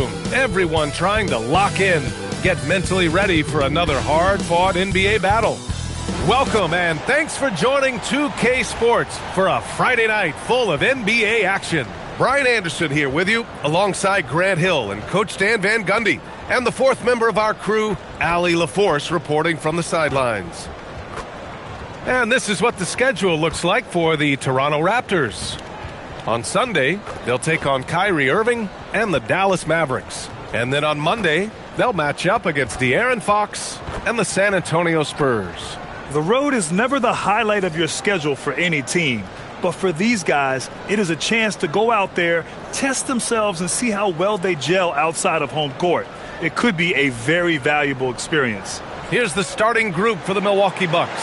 room, everyone trying to lock in, get mentally ready for another hard-fought NBA battle. Welcome and thanks for joining 2K Sports for a Friday night full of NBA action. Brian Anderson here with you, alongside Grant Hill and Coach Dan Van Gundy, and the fourth member of our crew, Allie LaForce, reporting from the sidelines. And this is what the schedule looks like for the Toronto Raptors. On Sunday, they'll take on Kyrie Irving and the Dallas Mavericks. And then on Monday, they'll match up against De'Aaron Fox and the San Antonio Spurs. The road is never the highlight of your schedule for any team. But for these guys, it is a chance to go out there, test themselves, and see how well they gel outside of home court. It could be a very valuable experience. Here's the starting group for the Milwaukee Bucks.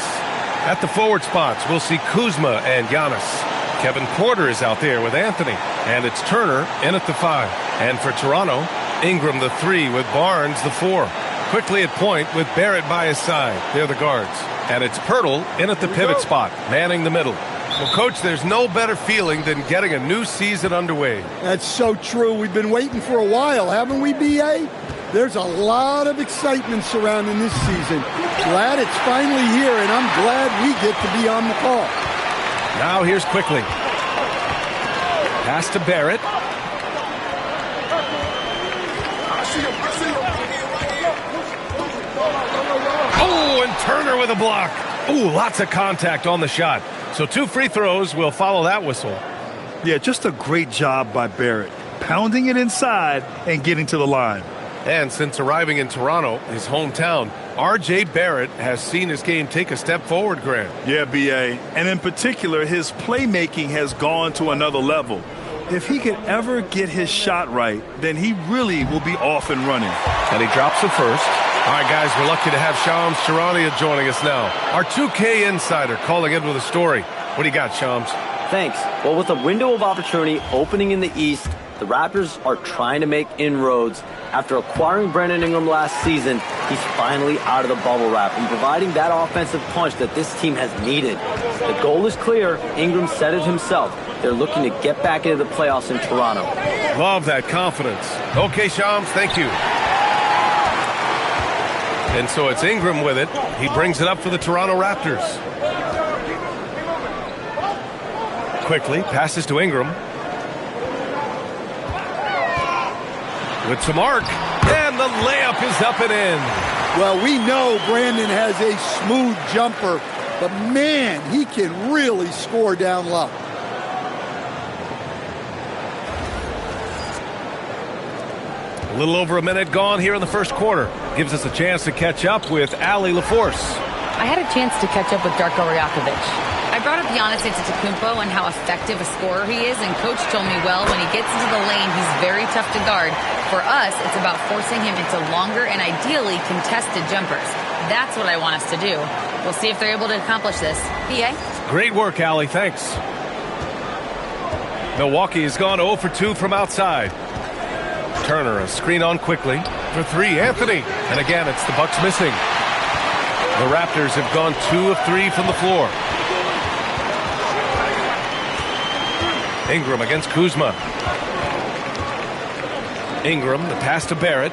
At the forward spots, we'll see Kuzma and Giannis. Kevin Porter is out there with Anthony, and it's Turner in at the 5. And for Toronto, Ingram the 3 with Barnes the 4. Quickly at point with Barrett by his side. They're the guards. And it's Pirtle in at the pivot spot, manning the middle. Well, Coach, there's no better feeling than getting a new season underway. That's so true. We've been waiting for a while, haven't we, B.A.? There's a lot of excitement surrounding this season. Glad it's finally here, and I'm glad we get to be on the call. Now here's Quickly. Pass to Barrett. Oh, and Turner with a block. Ooh, lots of contact on the shot. So 2 free throws will follow that whistle. Yeah, just a great job by Barrett, pounding it inside and getting to the line. And since arriving in Toronto, his hometown, R.J. Barrett has seen his game take a step forward, Grant. Yeah, B.A. And in particular, his playmaking has gone to another level. If he could ever get his shot right, then he really will be off and running. And he drops the first. All right, guys, we're lucky to have Shams Charania joining us now. Our 2K insider calling in with a story. What do you got, Shams? Thanks. Well, with a window of opportunity opening in the East, the Raptors are trying to make inroads. After acquiring Brandon Ingram last season, he's finally out of the bubble wrap and providing that offensive punch that this team has needed. The goal is clear. Ingram said it himself. They're looking to get back into the playoffs in Toronto. Love that confidence. Okay, Shams, thank you. And so it's Ingram with it. He brings it up for the Toronto Raptors. Quickly, passes to Ingram. With some arc, and the layup is up and in. Well, we know Brandon has a smooth jumper, but man, he can really score down low. A little over a minute gone here in the first quarter. Gives us a chance to catch up with Allie LaForce. I had a chance to catch up with Darko Rajakovic. I brought up Giannis Antetokounmpo and how effective a scorer he is, and Coach told me, well, when he gets into the lane, he's very tough to guard. For us, it's about forcing him into longer and ideally contested jumpers. That's what I want us to do. We'll see if they're able to accomplish this. PA? Great work, Allie. Thanks. Milwaukee has gone 0 for 2 from outside. Turner, a screen on Quickly. For 3, Anthony. And again, it's the Bucks missing. The Raptors have gone 2 of 3 from the floor. Ingram against Kuzma. Ingram, the pass to Barrett.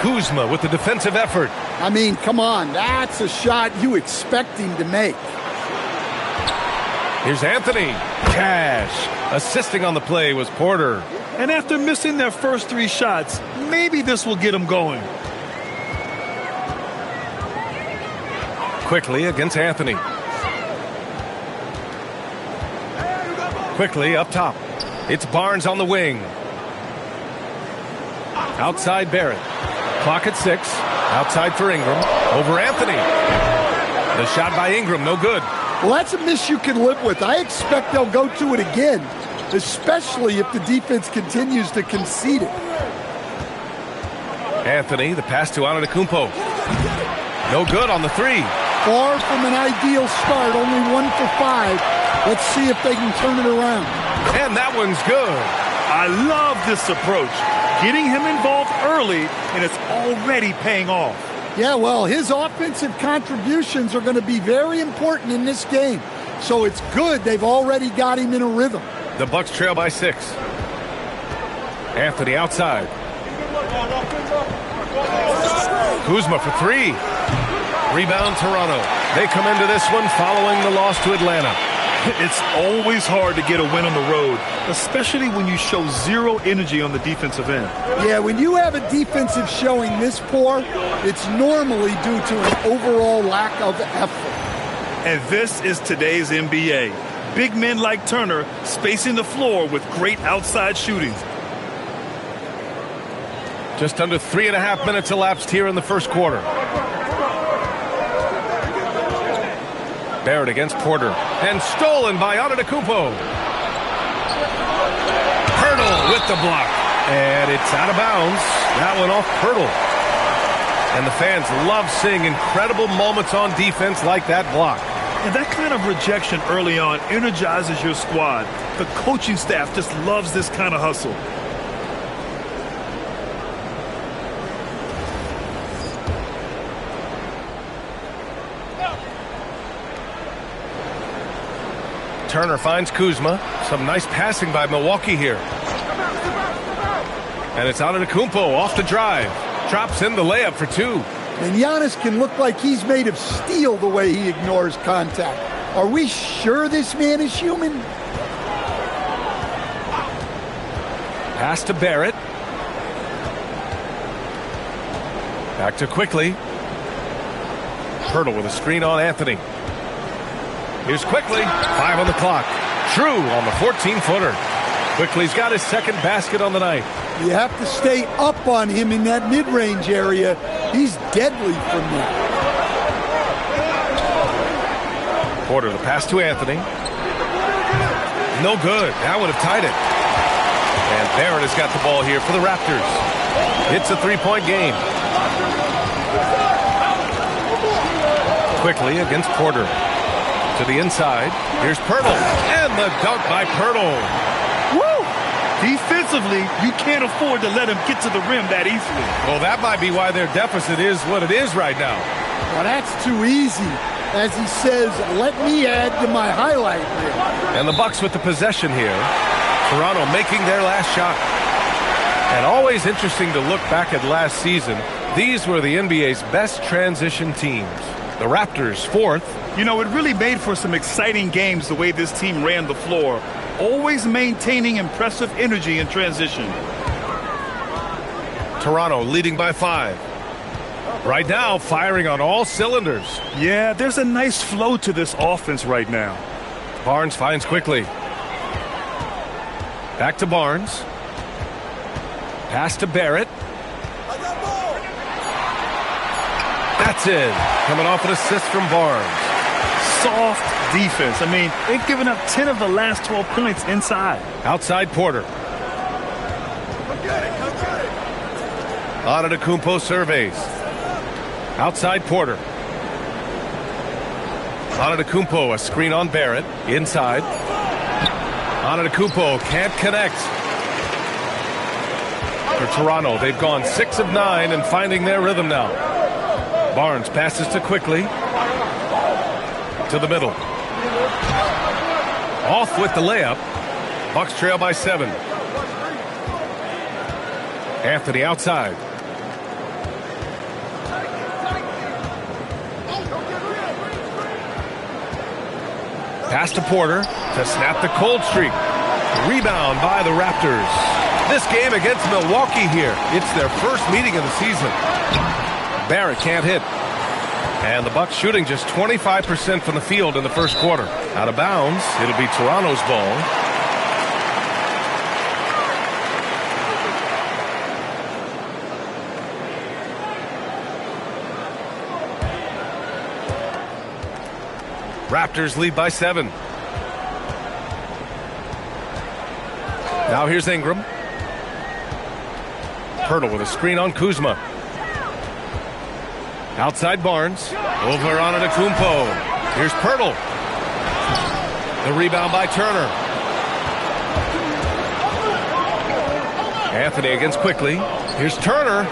Kuzma with the defensive effort. I mean, come on, that's a shot you expect him to make. Here's Anthony. Cash. Assisting on the play was Porter. And after missing their first 3 shots, maybe this will get them going. Quickly against Anthony. Quickly up top. It's Barnes on the wing. Outside Barrett. Clock at 6. Outside for Ingram. Over Anthony. The shot by Ingram, no good. Well, that's a miss you can live with. I expect they'll go to it again, especially if the defense continues to concede it. Anthony, the pass to Antetokounmpo. No good on the 3. Far from an ideal start, only 1 for 5. Let's see if they can turn it around. And that one's good. I love this approach. Getting him involved early, and it's already paying off. Yeah, well, his offensive contributions are going to be very important in this game. So it's good they've already got him in a rhythm. The Bucks trail by 6. Anthony outside. Kuzma for 3. Rebound Toronto. They come into this one following the loss to Atlanta. It's always hard to get a win on the road, especially when you show zero energy on the defensive end. Yeah, when you have a defensive showing this poor, it's normally due to an overall lack of effort. And this is today's NBA. Big men like Turner spacing the floor with great outside shooting. Just under 3.5 minutes elapsed here in the first quarter. Barrett against Porter. And stolen by Antetokounmpo. Pirtle with the block. And it's out of bounds. That one off Pirtle. And the fans love seeing incredible moments on defense like that block. And that kind of rejection early on energizes your squad. The coaching staff just loves this kind of hustle. Turner finds Kuzma. Some nice passing by Milwaukee here. And it's Antetokounmpo off the drive. Drops in the layup for 2. And Giannis can look like he's made of steel the way he ignores contact. Are we sure this man is human? Pass to Barrett. Back to Quickly. Pirtle with a screen on Anthony. Here's Quickly. 5 on the clock. True on the 14-footer. Quickly's got his second basket on the night. You have to stay up on him in that mid-range area. He's deadly from there. Porter, the pass to Anthony. No good. That would have tied it. And Barrett has got the ball here for the Raptors. It's a 3-point game. Quickly against Porter. To the inside. Here's Pirtle. And the dunk by Pirtle. Woo! Defensively, you can't afford to let him get to the rim that easily. Well, that might be why their deficit is what it is right now. Well, that's too easy. As he says, let me add to my highlight reel. And the Bucks with the possession here. Toronto making their last shot. And always interesting to look back at last season. These were the NBA's best transition teams. The Raptors, 4th. You know, it really made for some exciting games the way this team ran the floor, always maintaining impressive energy in transition. Toronto leading by 5. Right now, firing on all cylinders. Yeah, there's a nice flow to this offense right now. Barnes finds Quickly. Back to Barnes. Pass to Barrett. That's it. Coming off an assist from Barnes. Soft defense. I mean, they've given up 10 of the last 12 points inside. Outside Porter. Antetokounmpo surveys. Outside Porter. Antetokounmpo, a screen on Barrett. Inside. Antetokounmpo can't connect. For Toronto, they've gone 6 of 9 and finding their rhythm now. Barnes passes to Quickly. To the middle. Off with the layup. Bucks trail by 7. Anthony outside. Pass to Porter to snap the cold streak. Rebound by the Raptors. This game against Milwaukee here. It's their first meeting of the season. Barrett can't hit. And the Bucks shooting just 25% from the field in the first quarter. Out of bounds, it'll be Toronto's ball. Raptors lead by 7. Now here's Ingram. Pirtle with a screen on Kuzma. Outside Barnes. Over on Antetokounmpo. Here's Pirtle. The rebound by Turner. Anthony against Quickly. Here's Turner.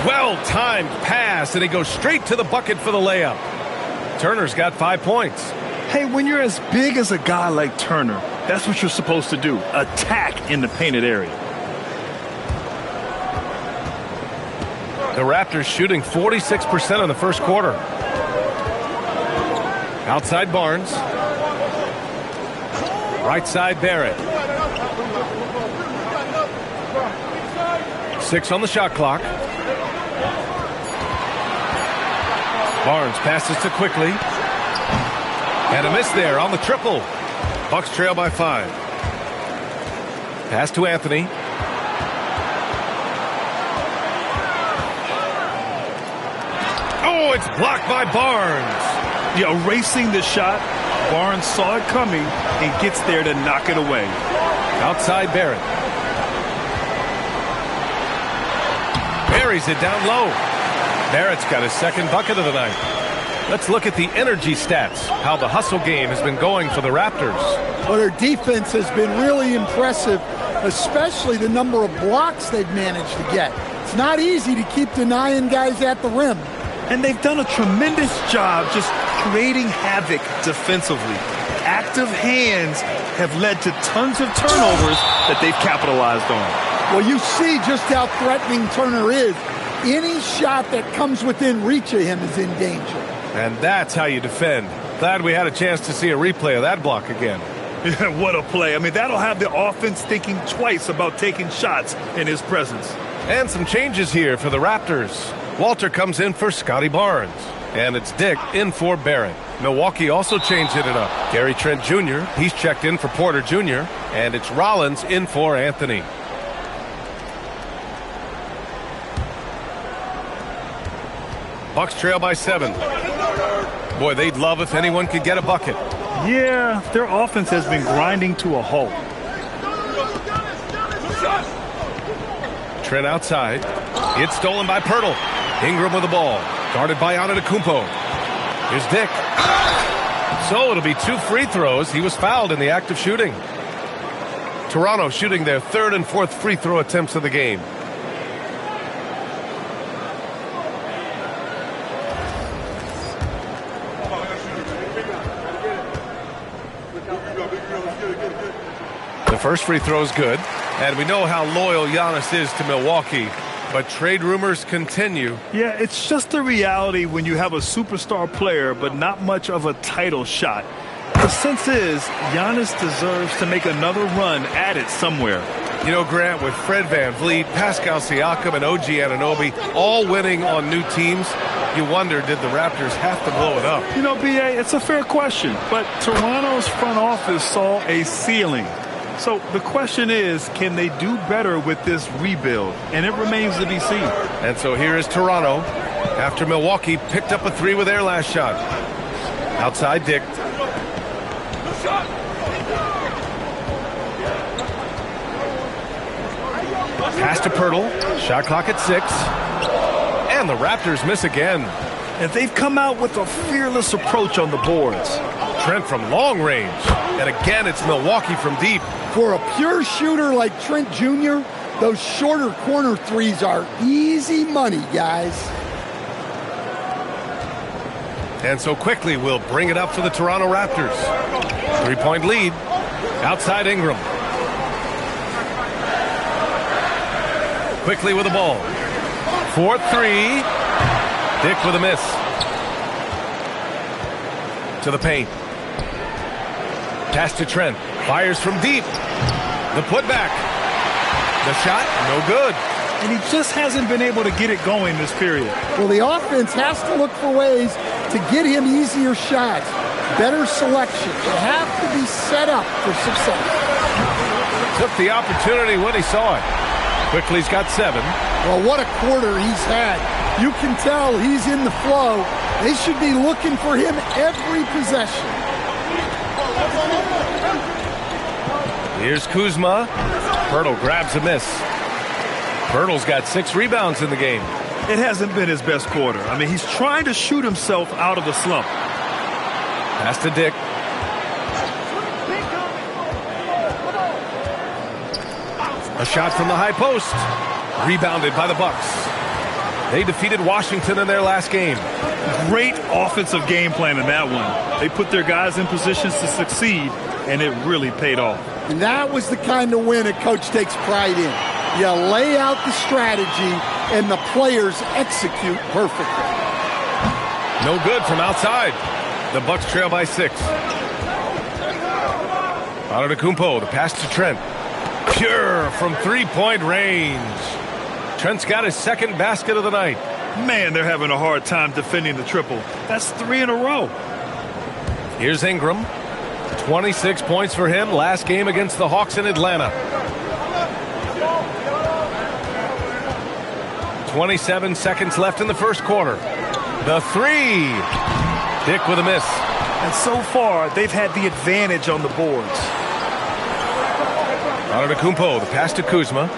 Well-timed pass, and he goes straight to the bucket for the layup. Turner's got 5 points. Hey, when you're as big as a guy like Turner, That's what you're supposed to do. Attack in the painted area. The Raptors shooting 46% in the first quarter. Outside Barnes. Right side Barrett. 6 on the shot clock. Barnes passes to Quickly. And a miss there on the triple. Bucks trail by 5. Pass to Anthony. Oh, it's blocked by Barnes. Yeah, erasing the shot. Barnes saw it coming and gets there to knock it away. Outside Barrett. Buries it down low. Barrett's got his second bucket of the night. Let's look at the energy stats, how the hustle game has been going for the Raptors. Well, their defense has been really impressive, especially the number of blocks they've managed to get. It's not easy to keep denying guys at the rim. And they've done a tremendous job just creating havoc defensively. Active hands have led to tons of turnovers that they've capitalized on. Well, you see just how threatening Turner is. Any shot that comes within reach of him is in danger. And that's how you defend. Glad we had a chance to see a replay of that block again. Yeah, what a play. I mean, that'll have the offense thinking twice about taking shots in his presence. And some changes here for the Raptors. Walter comes in for Scotty Barnes. And it's Dick in for Barrett. Milwaukee also changing it up. Gary Trent Jr., he's checked in for Porter Jr. And it's Rollins in for Anthony. Bucks trail by 7. Boy, they'd love if anyone could get a bucket. Yeah, their offense has been grinding to a halt. Trent outside. It's stolen by Pirtle. Ingram with the ball. Guarded by Antetokounmpo. Here's Dick. So it'll be 2 free throws. He was fouled in the act of shooting. Toronto shooting their 3rd and 4th free throw attempts of the game. The first free throw is good, and we know how loyal Giannis is to Milwaukee, but trade rumors continue. Yeah, it's just the reality when you have a superstar player but not much of a title shot. The sense is Giannis deserves to make another run at it somewhere. You know, Grant, with Fred VanVleet, Pascal Siakam, and OG Anunoby all winning on new teams, you wonder, did the Raptors have to blow it up? You know, B.A., it's a fair question, but Toronto's front office saw a ceiling. So the question is, can they do better with this rebuild? And it remains to be seen. And so here is Toronto after Milwaukee picked up a 3 with their last shot. Outside Dick. Pass to Pirtle. Shot clock at 6. And the Raptors miss again. And they've come out with a fearless approach on the boards. Trent from long range. And again, it's Milwaukee from deep. For a pure shooter like Trent Jr., those shorter corner threes are easy money, guys. And so quickly we'll bring it up for the Toronto Raptors. 3-point lead. Outside Ingram. Quickly with the ball. 4-3. Dick with a miss. To the paint. Pass to Trent. Fires from deep. The putback. The shot, no good. And he just hasn't been able to get it going this period. Well, the offense has to look for ways to get him easier shots, better selection. They have to be set up for success. Took the opportunity when he saw it. Quickly's got 7. Well, what a quarter he's had. You can tell he's in the flow. They should be looking for him every possession. Here's Kuzma. Pirtle grabs a miss. Pirtle's got 6 rebounds in the game. It hasn't been his best quarter. I mean, he's trying to shoot himself out of the slump. Pass to Dick. A shot from the high post. Rebounded by the Bucks. They defeated Washington in their last game. Great offensive game plan in that one. They put their guys in positions to succeed, and it really paid off. And that was the kind of win a coach takes pride in. You lay out the strategy, and the players execute perfectly. No good from outside. The Bucks trail by 6. Antetokounmpo, the pass to Trent. Pure from three-point range. Trent's got his second basket of the night. Man, they're having a hard time defending the triple. That's 3 in a row. Here's Ingram. 26 points for him last game against the Hawks in Atlanta. 27 seconds left in the first quarter. The 3. Dick with a miss. And so far, they've had the advantage on the boards. Antetokounmpo, the pass to Kuzma.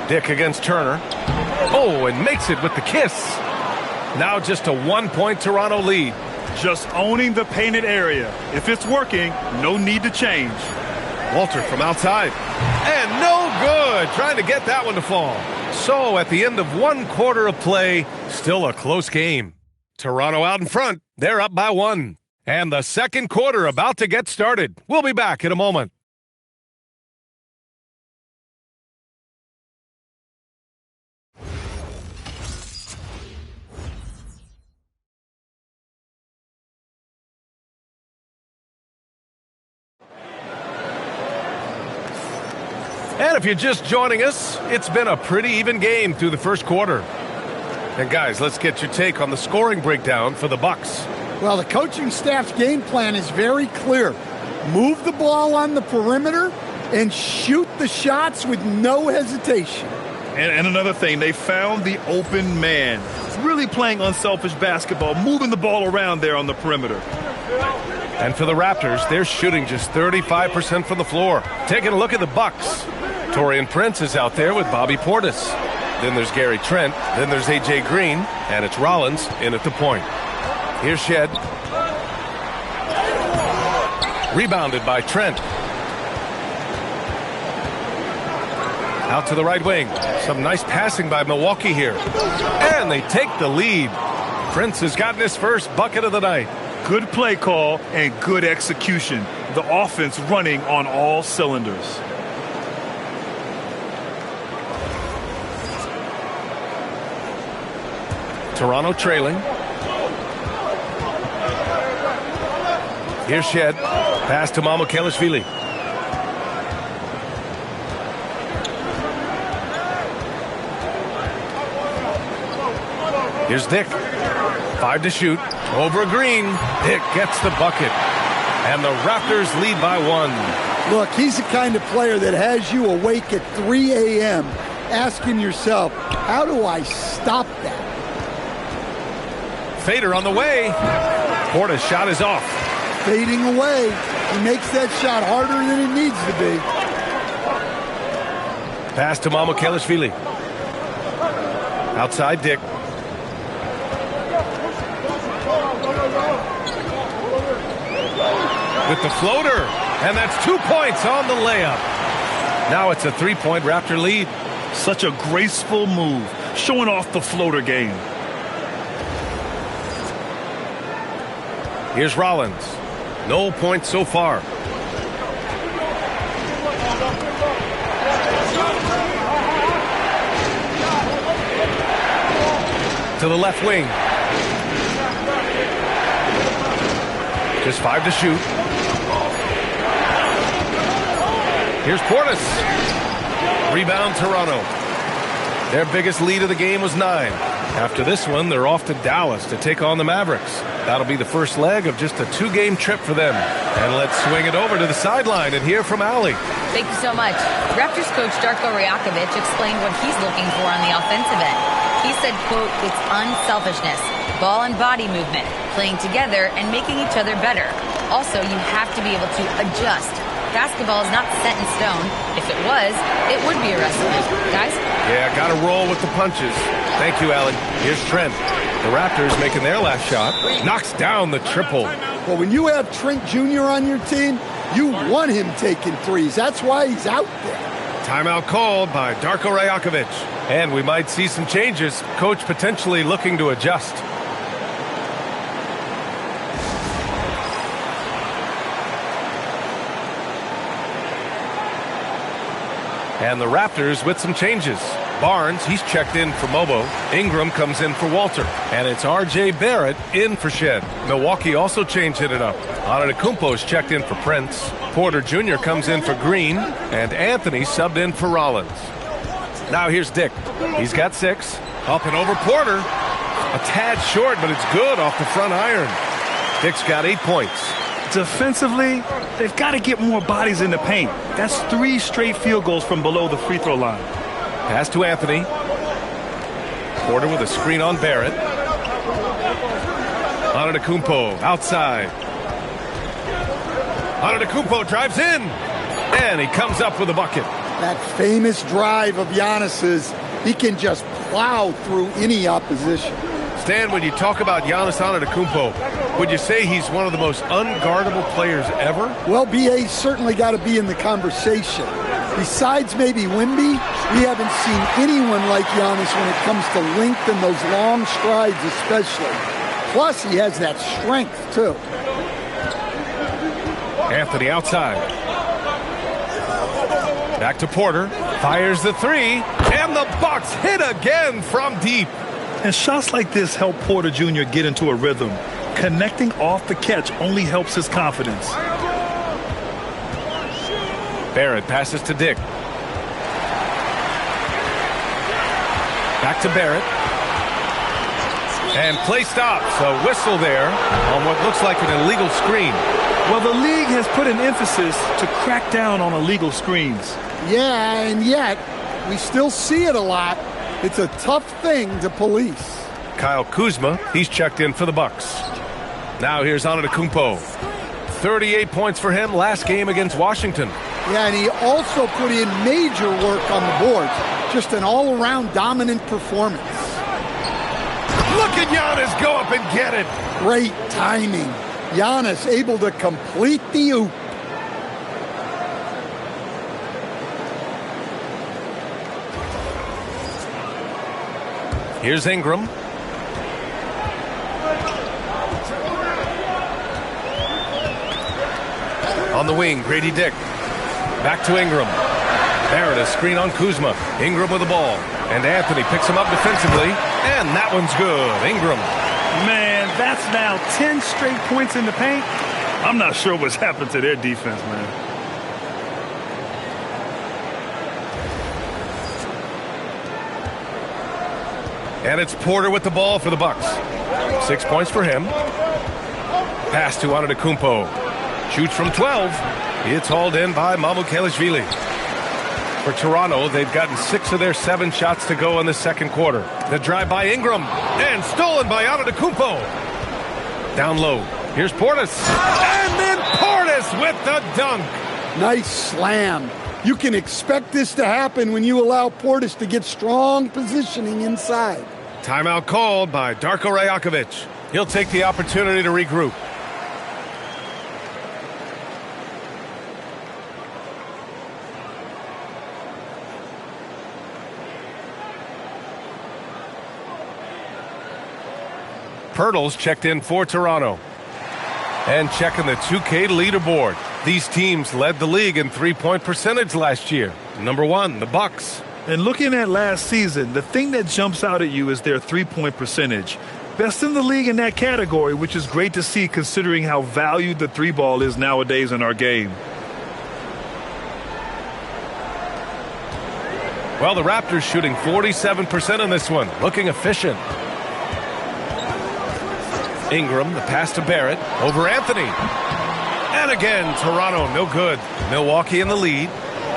Dick against Turner. Oh, and makes it with the kiss. Now just a 1-point Toronto lead. Just owning the painted area. If it's working, no need to change. Walter from outside. And no good. Trying to get that one to fall. So at the end of 1 quarter of play, still a close game. Toronto out in front. They're up by 1. And the second quarter about to get started. We'll be back in a moment. And if you're just joining us, it's been a pretty even game through the first quarter. And guys, let's get your take on the scoring breakdown for the Bucks. Well, the coaching staff's game plan is very clear. Move the ball on the perimeter and shoot the shots with no hesitation. And another thing, they found the open man. Really playing unselfish basketball, moving the ball around there on the perimeter. And for the Raptors, they're shooting just 35% from the floor. Taking a look at the Bucks. Taurean Prince is out there with Bobby Portis. Then there's Gary Trent. Then there's A.J. Green. And it's Rollins in at the point. Here's Shed. Rebounded by Trent. Out to the right wing. Some nice passing by Milwaukee here. And they take the lead. Prince has gotten his first bucket of the night. Good play call and good execution. The offense running on all cylinders. Toronto trailing. Here's Shed. Pass to Mamukelashvili. Here's Dick. 5 to shoot. Over Green. Dick gets the bucket. And the Raptors lead by 1. Look, he's the kind of player that has you awake at 3 a.m. asking yourself, how do I stop that? Fader on the way. Portis' shot is off. Fading away. He makes that shot harder than it needs to be. Pass to Mamukelashvili. Outside Dick. With the floater. And that's 2 points on the layup. Now it's a 3-point Raptor lead. Such a graceful move. Showing off the floater game. Here's Rollins. No points so far. To the left wing. Just 5 to shoot. Here's Portis. Rebound Toronto. Their biggest lead of the game was 9. After this one, they're off to Dallas to take on the Mavericks. That'll be the first leg of just a 2-game trip for them. And let's swing it over to the sideline and hear from Allie. Thank you so much. Raptors coach Darko Rajakovic explained what he's looking for on the offensive end. He said, quote, it's unselfishness, ball and body movement, playing together and making each other better. Also, you have to be able to adjust. Basketball is not set in stone. If it was, it would be a wrestling. Guys? Yeah, got to roll with the punches. Thank you, Allie. Here's Trent. The Raptors making their last shot. Knocks down the triple. Well, when you have Trent Jr. on your team, you want him taking threes. That's why he's out there. Timeout called by Darko Rajakovic. And we might see some changes. Coach potentially looking to adjust. And the Raptors with some changes. Barnes, he's checked in for Mobo. Ingram comes in for Walter. And it's R.J. Barrett in for Shed. Milwaukee also changing it up. Antetokounmpo's checked in for Prince. Porter Jr. comes in for Green. And Anthony subbed in for Rollins. Now here's Dick. He's got 6. Up and over Porter. A tad short, but it's good off the front iron. Dick's got 8 points. Defensively, they've got to get more bodies in the paint. That's 3 straight field goals from below the free throw line. Pass to Anthony. Porter with a screen on Barrett. Antetokounmpo outside. Antetokounmpo drives in. And he comes up with a bucket. That famous drive of Giannis's, he can just plow through any opposition. Stan, when you talk about Giannis Antetokounmpo, would you say he's one of the most unguardable players ever? Well, B.A.'s certainly got to be in the conversation. Besides maybe Wemby, we haven't seen anyone like Giannis when it comes to length and those long strides especially. Plus, he has that strength, too. Anthony outside. Back to Porter. Fires the 3. And the Bucks hit again from deep. And shots like this help Porter Jr. get into a rhythm. Connecting off the catch only helps his confidence. Barrett passes to Dick. Back to Barrett. And play stops. A whistle there on what looks like an illegal screen. Well, the league has put an emphasis to crack down on illegal screens. Yeah, and yet we still see it a lot. It's a tough thing to police. Kyle Kuzma, he's checked in for the Bucks. Now here's Antetokounmpo. 38 points for him last game against Washington. Yeah, and he also put in major work on the boards. Just an all-around dominant performance. Look at Giannis go up and get it. Great timing. Giannis able to complete the oop. Here's Ingram. On the wing, Grady Dick. Back to Ingram. Barrett, a screen on Kuzma. Ingram with the ball. And Anthony picks him up defensively. And that one's good. Ingram. Man, that's now 10 straight points in the paint. I'm not sure what's happened to their defense, man. And it's Porter with the ball for the Bucks. 6 points for him. Pass to Antetokounmpo. Shoots from 12. It's hauled in by Mamukelashvili. For Toronto, they've gotten 6 of their 7 shots to go in the second quarter. The drive by Ingram. And stolen by Antetokounmpo. Down low. Here's Portis. And then Portis with the dunk. Nice slam. You can expect this to happen when you allow Portis to get strong positioning inside. Timeout called by Darko Rajakovic. He'll take the opportunity to regroup. Pirtle's checked in for Toronto. And checking the 2K leaderboard. These teams led the league in three-point percentage last year. Number 1, the Bucks. And looking at last season, the thing that jumps out at you is their three-point percentage. Best in the league in that category, which is great to see considering how valued the three ball is nowadays in our game. Well, the Raptors shooting 47% in this one. Looking efficient. Ingram, the pass to Barrett, over Anthony. And again, Toronto, no good. Milwaukee in the lead.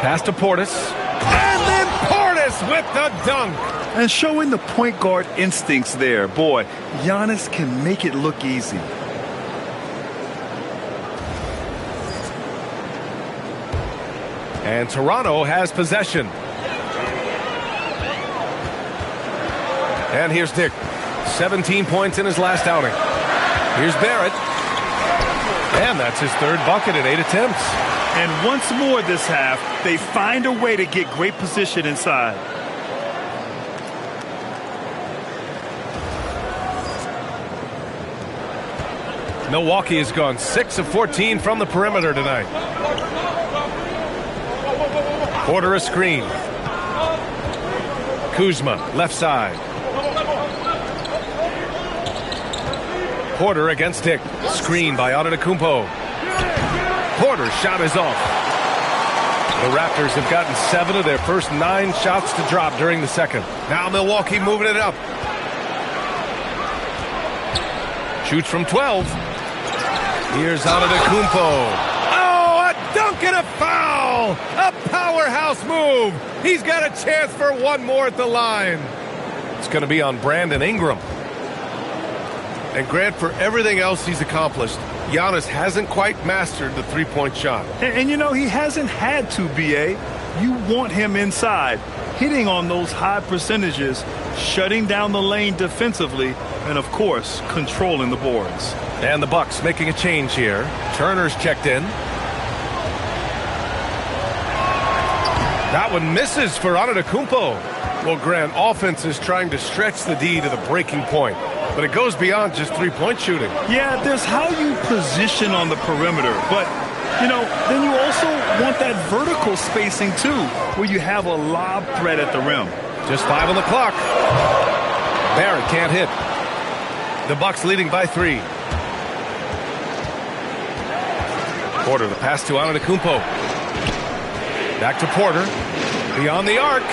Pass to Portis. And then Portis with the dunk. And showing the point guard instincts there. Boy, Giannis can make it look easy. And Toronto has possession. And here's Dick. 17 points in his last outing. Here's Barrett. And that's his third bucket in 8 attempts. And once more this half, they find a way to get great position inside. Milwaukee has gone 6 of 14 from the perimeter tonight. Porter a screen. Kuzma, left side. Porter against Dick. Screen by Antetokounmpo. Porter's shot is off. The Raptors have gotten 7 of their first 9 shots to drop during the second. Now Milwaukee moving it up. Shoots from 12. Here's Antetokounmpo. Oh, a dunk and a foul! A powerhouse move! He's got a chance for one more at the line. It's going to be on Brandon Ingram. And Grant, for everything else he's accomplished, Giannis hasn't quite mastered the three-point shot. And you know, he hasn't had to, B.A. You want him inside, hitting on those high percentages, shutting down the lane defensively, and, of course, controlling the boards. And the Bucks making a change here. Turner's checked in. That one misses for Antetokounmpo. Well, Grant, offense is trying to stretch the D to the breaking point. But it goes beyond just three-point shooting. Yeah, there's how you position on the perimeter. But, you know, then you also want that vertical spacing, too, where you have a lob threat at the rim. Just 5 on the clock. Barrett can't hit. The Bucks leading by 3. Porter, the pass to Antetokounmpo. Back to Porter. Beyond the arc.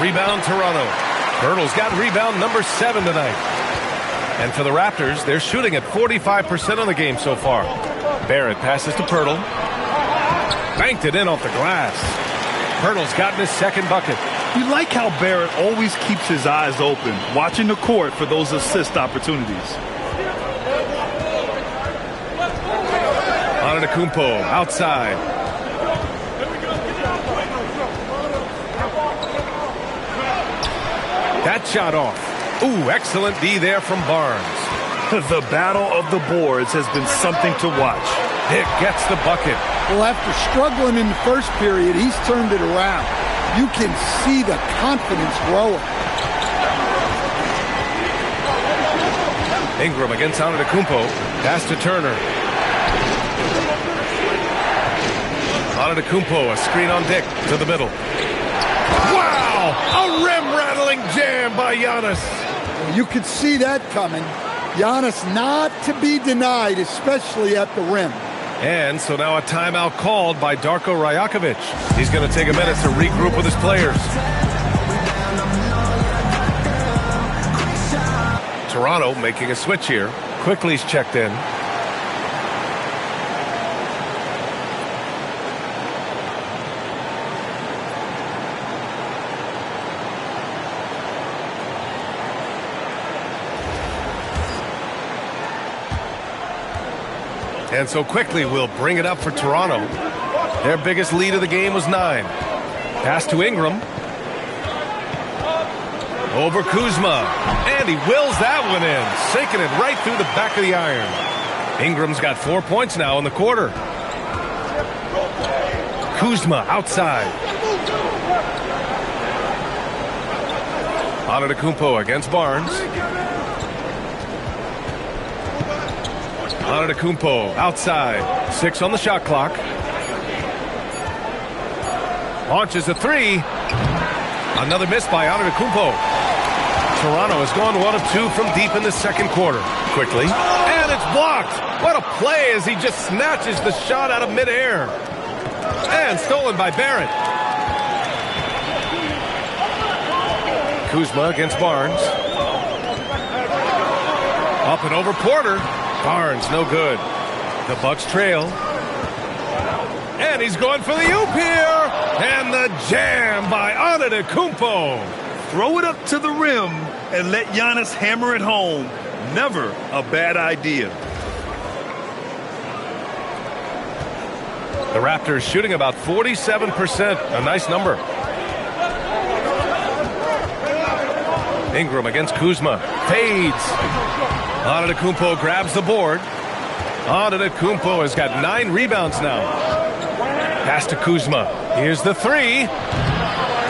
Rebound, Toronto. Pirtle's got rebound number 7 tonight. And for the Raptors, they're shooting at 45% on the game so far. Barrett passes to Pirtle. Banked it in off the glass. Pirtle's gotten his second bucket. You like how Barrett always keeps his eyes open, watching the court for those assist opportunities. Antetokounmpo outside. That shot off. Ooh, excellent D there from Barnes. The battle of the boards has been something to watch. Dick gets the bucket. Well, after struggling in the first period, he's turned it around. You can see the confidence growing. Ingram against Antetokounmpo. Pass to Turner. Antetokounmpo, a screen on Dick to the middle. Wow! A rim-rattling jam by Giannis. You could see that coming. Giannis not to be denied, especially at the rim. And so now a timeout called by Darko Rajakovic. He's going to take a minute to regroup with his players. Toronto making a switch here. Quickly's checked in. And so Quickly will bring it up for Toronto. Their biggest lead of the game was 9. Pass to Ingram. Over Kuzma. And he wills that one in. Sinking it right through the back of the iron. Ingram's got 4 points now in the quarter. Kuzma outside. Antetokounmpo against Barnes. Antetokounmpo outside. 6 on the shot clock. Launches a 3. Another miss by Antetokounmpo. Toronto has gone 1 of 2 from deep in the second quarter. Quickly. And it's blocked. What a play as he just snatches the shot out of midair. And stolen by Barrett. Kuzma against Barnes. Up and over Porter. Barnes, no good. The Bucks trail. And he's going for the oop here. And the jam by Antetokounmpo. Throw it up to the rim and let Giannis hammer it home. Never a bad idea. The Raptors shooting about 47%. A nice number. Ingram against Kuzma. Fades. Antetokounmpo grabs the board. Antetokounmpo has got 9 rebounds now. Pass to Kuzma. Here's the 3.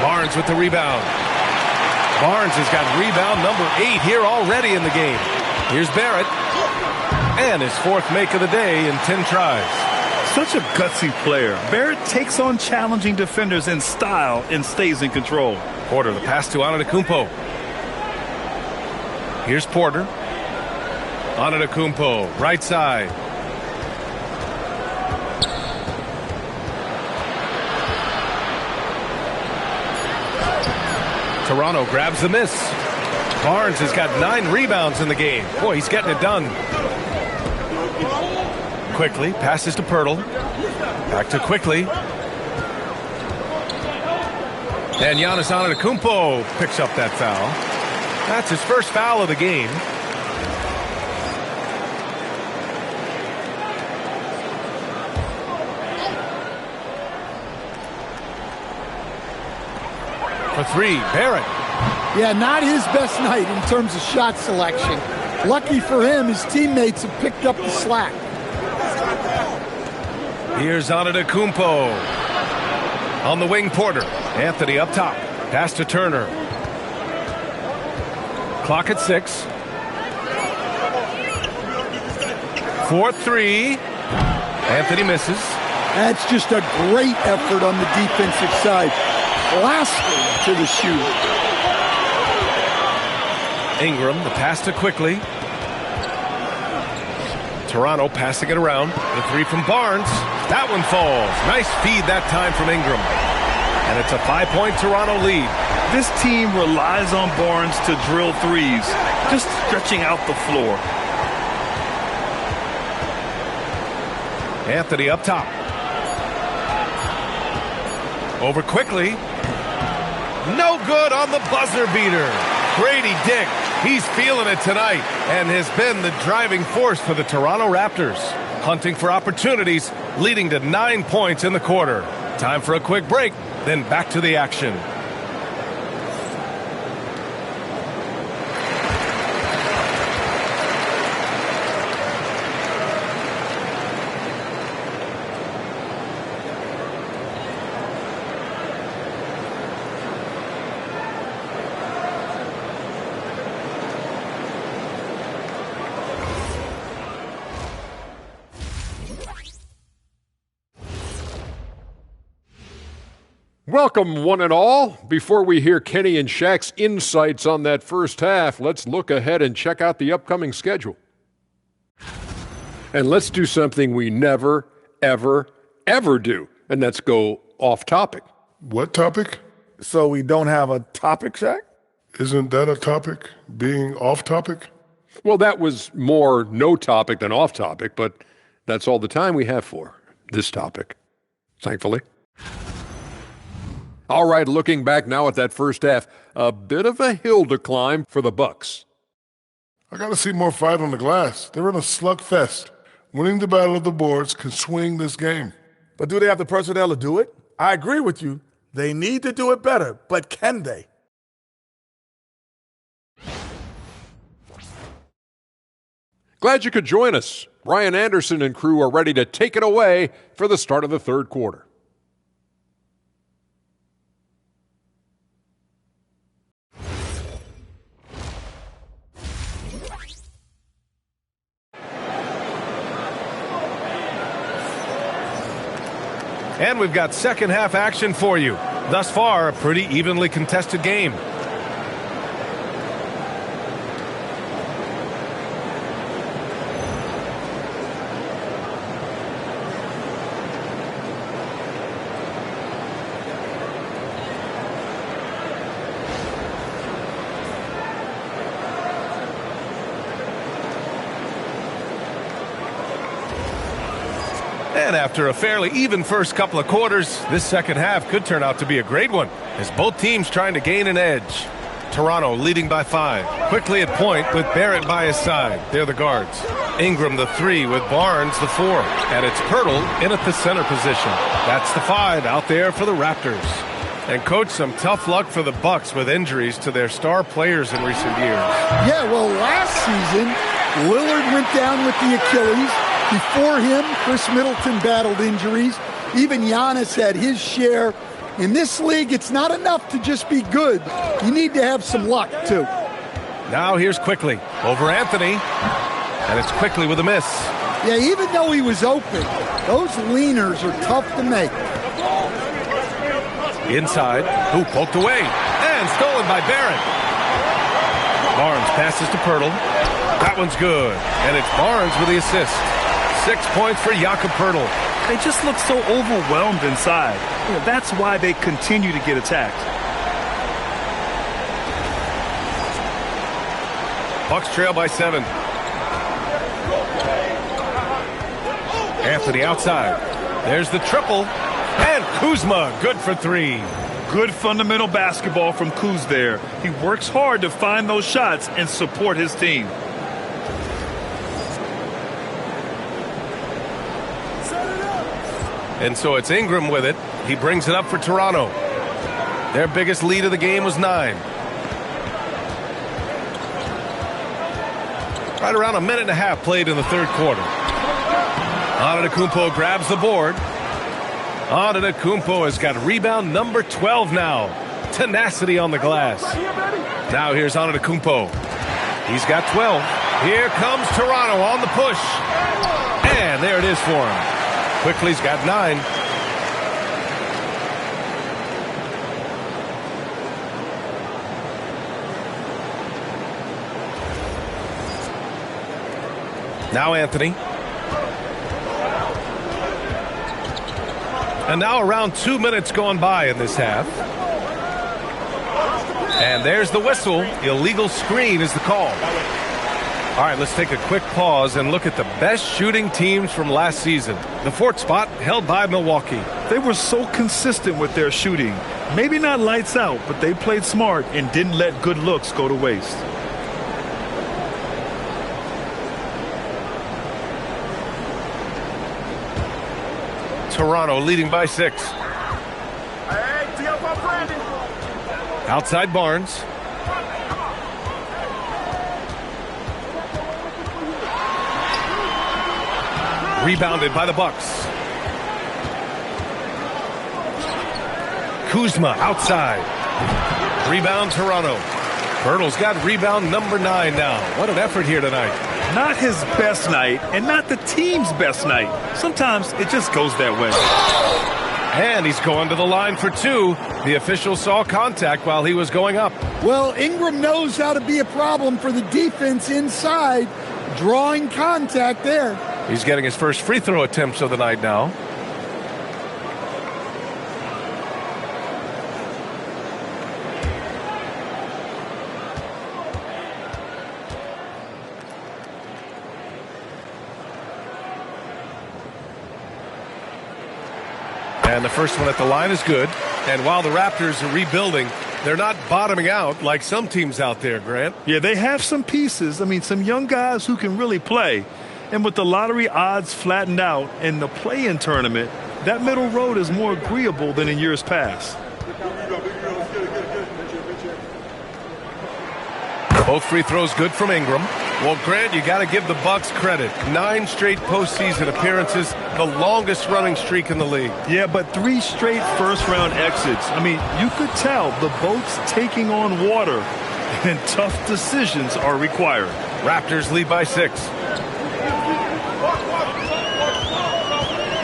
Barnes with the rebound. Barnes has got rebound number 8 here already in the game. Here's Barrett. And his 4th make of the day in 10 tries. Such a gutsy player. Barrett takes on challenging defenders in style and stays in control. Porter, the pass to Antetokounmpo. Here's Porter. Antetokounmpo, right side. Toronto grabs the miss. Barnes has got 9 rebounds in the game. Boy, he's getting it done. Quickly, passes to Pirtle. Back to Quickly. And Giannis Antetokounmpo picks up that foul. That's his first foul of the game. For 3, Barrett. Yeah, not his best night in terms of shot selection. Lucky for him, his teammates have picked up the slack. Here's Antetokounmpo. On the wing, Porter. Anthony up top. Pass to Turner. Clock at 6. 4-3. Anthony misses. That's just a great effort on the defensive side. Blasting to the shoot. Ingram, the pass to Quickly. Toronto passing it around. The 3 from Barnes. That one falls. Nice feed that time from Ingram. And it's a 5-point Toronto lead. This team relies on Barnes to drill threes, just stretching out the floor. Anthony up top. Over Quickly. No good on the buzzer beater. Grady Dick, he's feeling it tonight and has been the driving force for the Toronto Raptors. Hunting for opportunities, leading to 9 points in the quarter. Time for a quick break, then back to the action. Welcome, one and all. Before we hear Kenny and Shaq's insights on that first half, let's look ahead and check out the upcoming schedule. And let's do something we never, ever, ever do, and that's go off topic. What topic? So we don't have a topic, Shaq? Isn't that a topic, being off topic? Well, that was more no topic than off topic, but that's all the time we have for this topic, thankfully. All right, looking back now at that first half, a bit of a hill to climb for the Bucks. I got to see more fight on the glass. They're in a slugfest. Winning the battle of the boards can swing this game. But do they have the personnel to do it? I agree with you. They need to do it better, but can they? Glad you could join us. Ryan Anderson and crew are ready to take it away for the start of the third quarter. And we've got second half action for you. Thus far, a pretty evenly contested game. And after a fairly even first couple of quarters, this second half could turn out to be a great one, as both teams trying to gain an edge. Toronto leading by 5. Quickly at point with Barrett by his side. They're the guards. Ingram the 3 with Barnes the 4. And it's Pirtle in at the center position. That's the 5 out there for the Raptors. And coach, some tough luck for the Bucks with injuries to their star players in recent years. Yeah, well, last season, Lillard went down with the Achilles. Before him, Chris Middleton battled injuries. Even Giannis had his share. In this league, it's not enough to just be good. You need to have some luck, too. Now here's Quickly over Anthony. And it's Quickly with a miss. Yeah, even though he was open, those leaners are tough to make. Inside, who poked away, and stolen by Barrett. Barnes passes to Pirtle. That one's good, and it's Barnes with the assist. 6 points for Jakob Pirtle. They just look so overwhelmed inside. That's why they continue to get attacked. Bucks trail by 7. Anthony outside. There's the triple. And Kuzma, good for 3. Good fundamental basketball from Kuz there. He works hard to find those shots and support his team. And so it's Ingram with it. He brings it up for Toronto. Their biggest lead of the game was 9. Right around a minute and a half played in the third quarter. Antetokounmpo grabs the board. Antetokounmpo has got rebound number 12 now. Tenacity on the glass. Now here's Antetokounmpo. He's got 12. Here comes Toronto on the push. And there it is for him. Quickly's got 9. Now Anthony. And now around 2 minutes gone by in this half. And there's the whistle. Illegal screen is the call. All right, let's take a quick pause and look at the best shooting teams from last season. The 4th spot held by Milwaukee. They were so consistent with their shooting. Maybe not lights out, but they played smart and didn't let good looks go to waste. Toronto leading by 6. Outside Barnes. Rebounded by the Bucks. Kuzma outside. Rebound Toronto. Pirtle's got rebound number 9 now. What an effort here tonight. Not his best night and not the team's best night. Sometimes it just goes that way. And he's going to the line for 2. The official saw contact while he was going up. Well, Ingram knows how to be a problem for the defense inside. Drawing contact there. He's getting his first free throw attempts of the night now. And the first one at the line is good. And while the Raptors are rebuilding, they're not bottoming out like some teams out there, Grant. Yeah, they have some pieces. I mean, some young guys who can really play. And with the lottery odds flattened out in the play-in tournament, that middle road is more agreeable than in years past. Both free throws good from Ingram. Well, Grant, you got to give the Bucks credit. 9 straight postseason appearances, the longest running streak in the league. Yeah, but 3 straight first-round exits. I mean, you could tell the boat's taking on water, and tough decisions are required. Raptors lead by 6.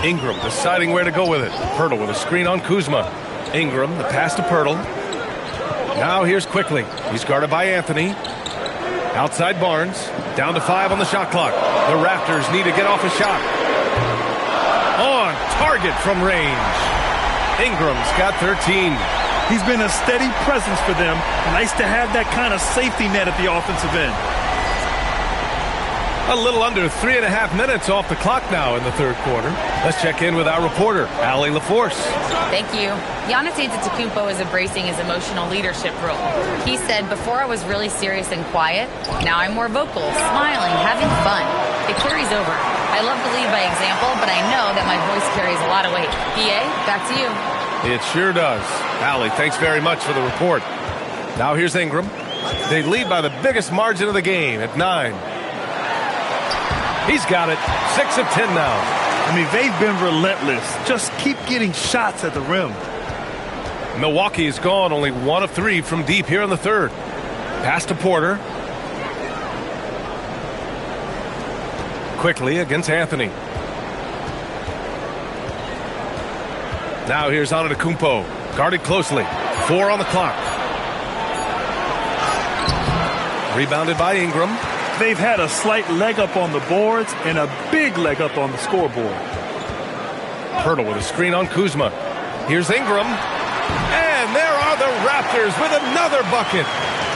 Ingram deciding where to go with it. Pirtle with a screen on Kuzma. Ingram, the pass to Pirtle. Now here's Quickly. He's guarded by Anthony. Outside Barnes. Down to 5 on the shot clock. The Raptors need to get off a shot. On target from range. Ingram's got 13. He's been a steady presence for them. Nice to have that kind of safety net at the offensive end. A little under 3.5 minutes off the clock now in the third quarter. Let's check in with our reporter, Allie LaForce. Thank you. Giannis Antetokounmpo is embracing his emotional leadership role. He said, before I was really serious and quiet, now I'm more vocal, smiling, having fun. It carries over. I love to lead by example, but I know that my voice carries a lot of weight. PA, back to you. It sure does. Allie, thanks very much for the report. Now here's Ingram. They lead by the biggest margin of the game at 9. He's got it. 6 of 10 now. I mean, they've been relentless. Just keep getting shots at the rim. Milwaukee is gone. Only 1 of 3 from deep here in the third. Pass to Porter. quickly against Anthony. Now here's Antetokounmpo, guarded closely. 4 on the clock. Rebounded by Ingram. They've had a slight leg up on the boards and a big leg up on the scoreboard. Pirtle with a screen on Kuzma. Here's Ingram. And there are the Raptors with another bucket.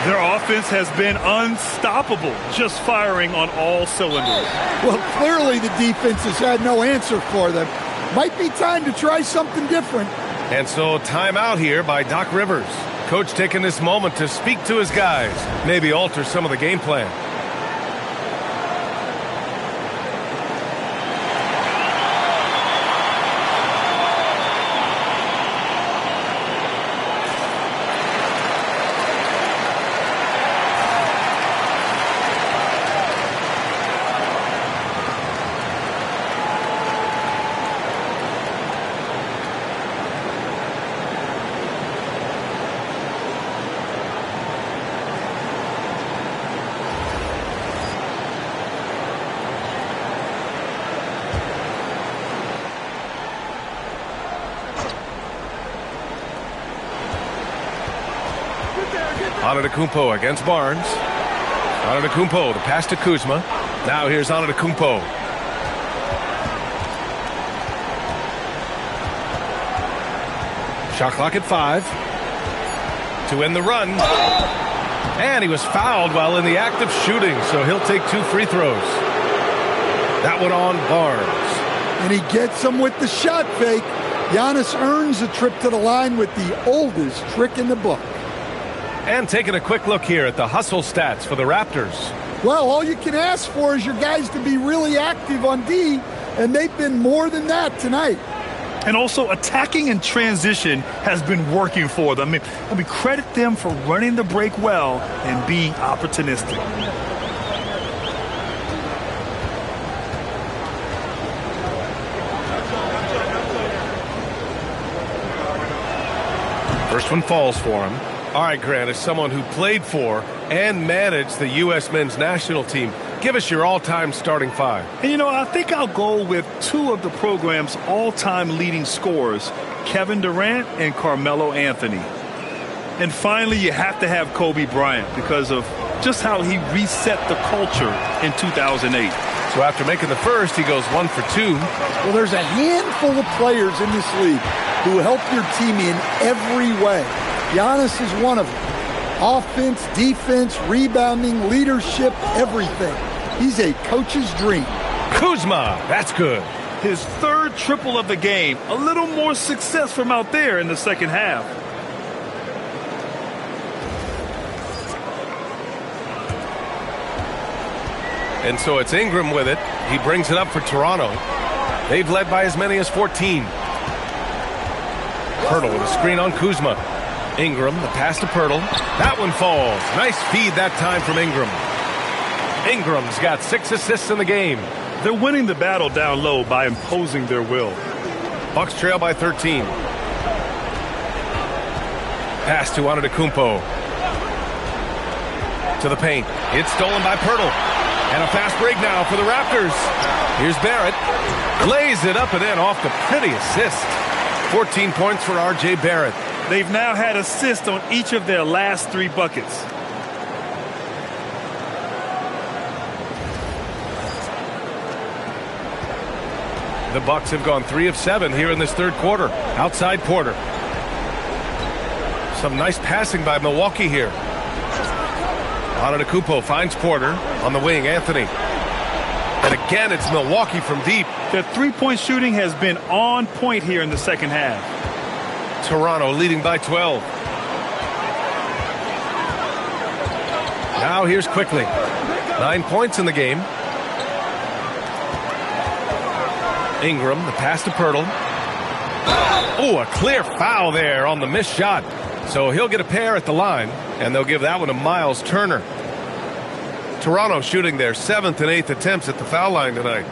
Their offense has been unstoppable, just firing on all cylinders. Well, clearly the defense has had no answer for them. Might be time to try something different. And so timeout here by Doc Rivers. Coach taking this moment to speak to his guys, maybe alter some of the game plan. Antetokounmpo against Barnes. Antetokounmpo, the pass to Kuzma. Now here's Antetokounmpo. Shot clock at 5. To end the run. And he was fouled while in the act of shooting, so he'll take 2 free throws. That one on Barnes. And he gets him with the shot fake. Giannis earns a trip to the line with the oldest trick in the book. And taking a quick look here at the hustle stats for the Raptors. Well, all you can ask for is your guys to be really active on D, and they've been more than that tonight. And also attacking in transition has been working for them. I mean, credit them for running the break well and being opportunistic. First one falls for him. All right, Grant, as someone who played for and managed the U.S. men's national team, give us your all-time starting 5. And, you know, I think I'll go with 2 of the program's all-time leading scorers, Kevin Durant and Carmelo Anthony. And finally, you have to have Kobe Bryant because of just how he reset the culture in 2008. So after making the first, he goes 1 for 2. Well, there's a handful of players in this league who help your team in every way. Giannis is one of them. Offense, defense, rebounding, leadership, everything. He's a coach's dream. Kuzma, that's good. His 3rd triple of the game. A little more success from out there in the second half. And so it's Ingram with it. He brings it up for Toronto. They've led by as many as 14. Pirtle with a screen on Kuzma. Ingram, the pass to Pirtle. That one falls. Nice feed that time from Ingram. Ingram's got 6 assists in the game. They're winning the battle down low by imposing their will. Bucks trail by 13. Pass to Antetokounmpo. To the paint. It's stolen by Pirtle. And a fast break now for the Raptors. Here's Barrett. Lays it up and in off the pretty assist. 14 points for R.J. Barrett. They've now had assists on each of their last 3 buckets. The Bucks have gone 3 of 7 here in this 3rd quarter. Outside Porter. Some nice passing by Milwaukee here. Antetokounmpo finds Porter on the wing. Anthony. And again, it's Milwaukee from deep. Their 3-point shooting has been on point here in the second half. Toronto leading by 12. Now here's Quickly. 9 points in the game. Ingram, the pass to Pirtle. Oh, a clear foul there on the missed shot. So he'll get a pair at the line, and they'll give that one to Miles Turner. Toronto shooting their 7th and 8th attempts at the foul line tonight.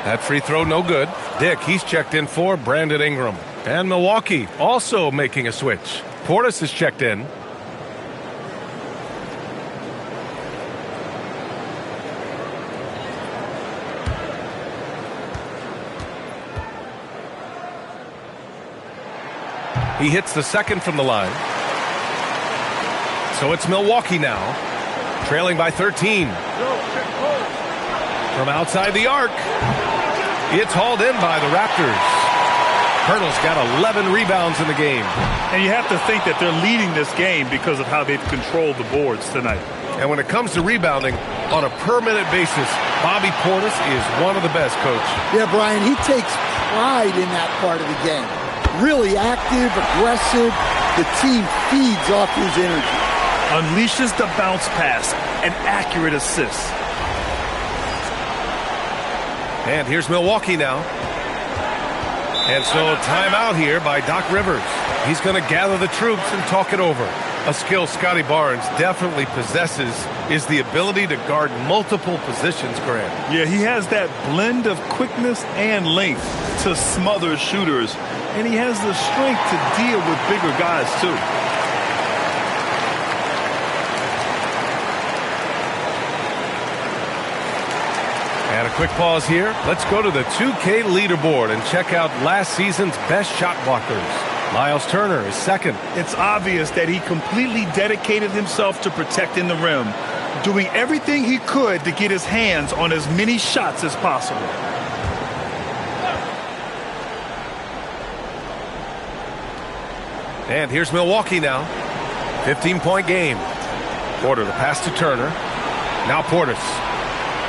That free throw, no good. Dick, he's checked in for Brandon Ingram. And Milwaukee also making a switch. Portis is checked in. He hits the second from the line. So it's Milwaukee now, trailing by 13. From outside the arc, it's hauled in by the Raptors. Hurdle's got 11 rebounds in the game. And you have to think that they're leading this game because of how they've controlled the boards tonight. And when it comes to rebounding, on a per-minute basis, Bobby Portis is one of the best, Coach. Yeah, Brian, he takes pride in that part of the game. Really active, aggressive. The team feeds off his energy. Unleashes the bounce pass, an accurate assist. And here's Milwaukee now. And so timeout here by Doc Rivers. He's going to gather the troops and talk it over. A skill Scotty Barnes definitely possesses is the ability to guard multiple positions, Grant. Yeah, he has that blend of quickness and length to smother shooters. And he has the strength to deal with bigger guys, too. And a quick pause here. Let's go to the 2K leaderboard and check out last season's best shot blockers. Miles Turner is second. It's obvious that he completely dedicated himself to protecting the rim, doing everything he could to get his hands on as many shots as possible. And here's Milwaukee now. 15-point game. Porter the pass to Turner. Now Portis.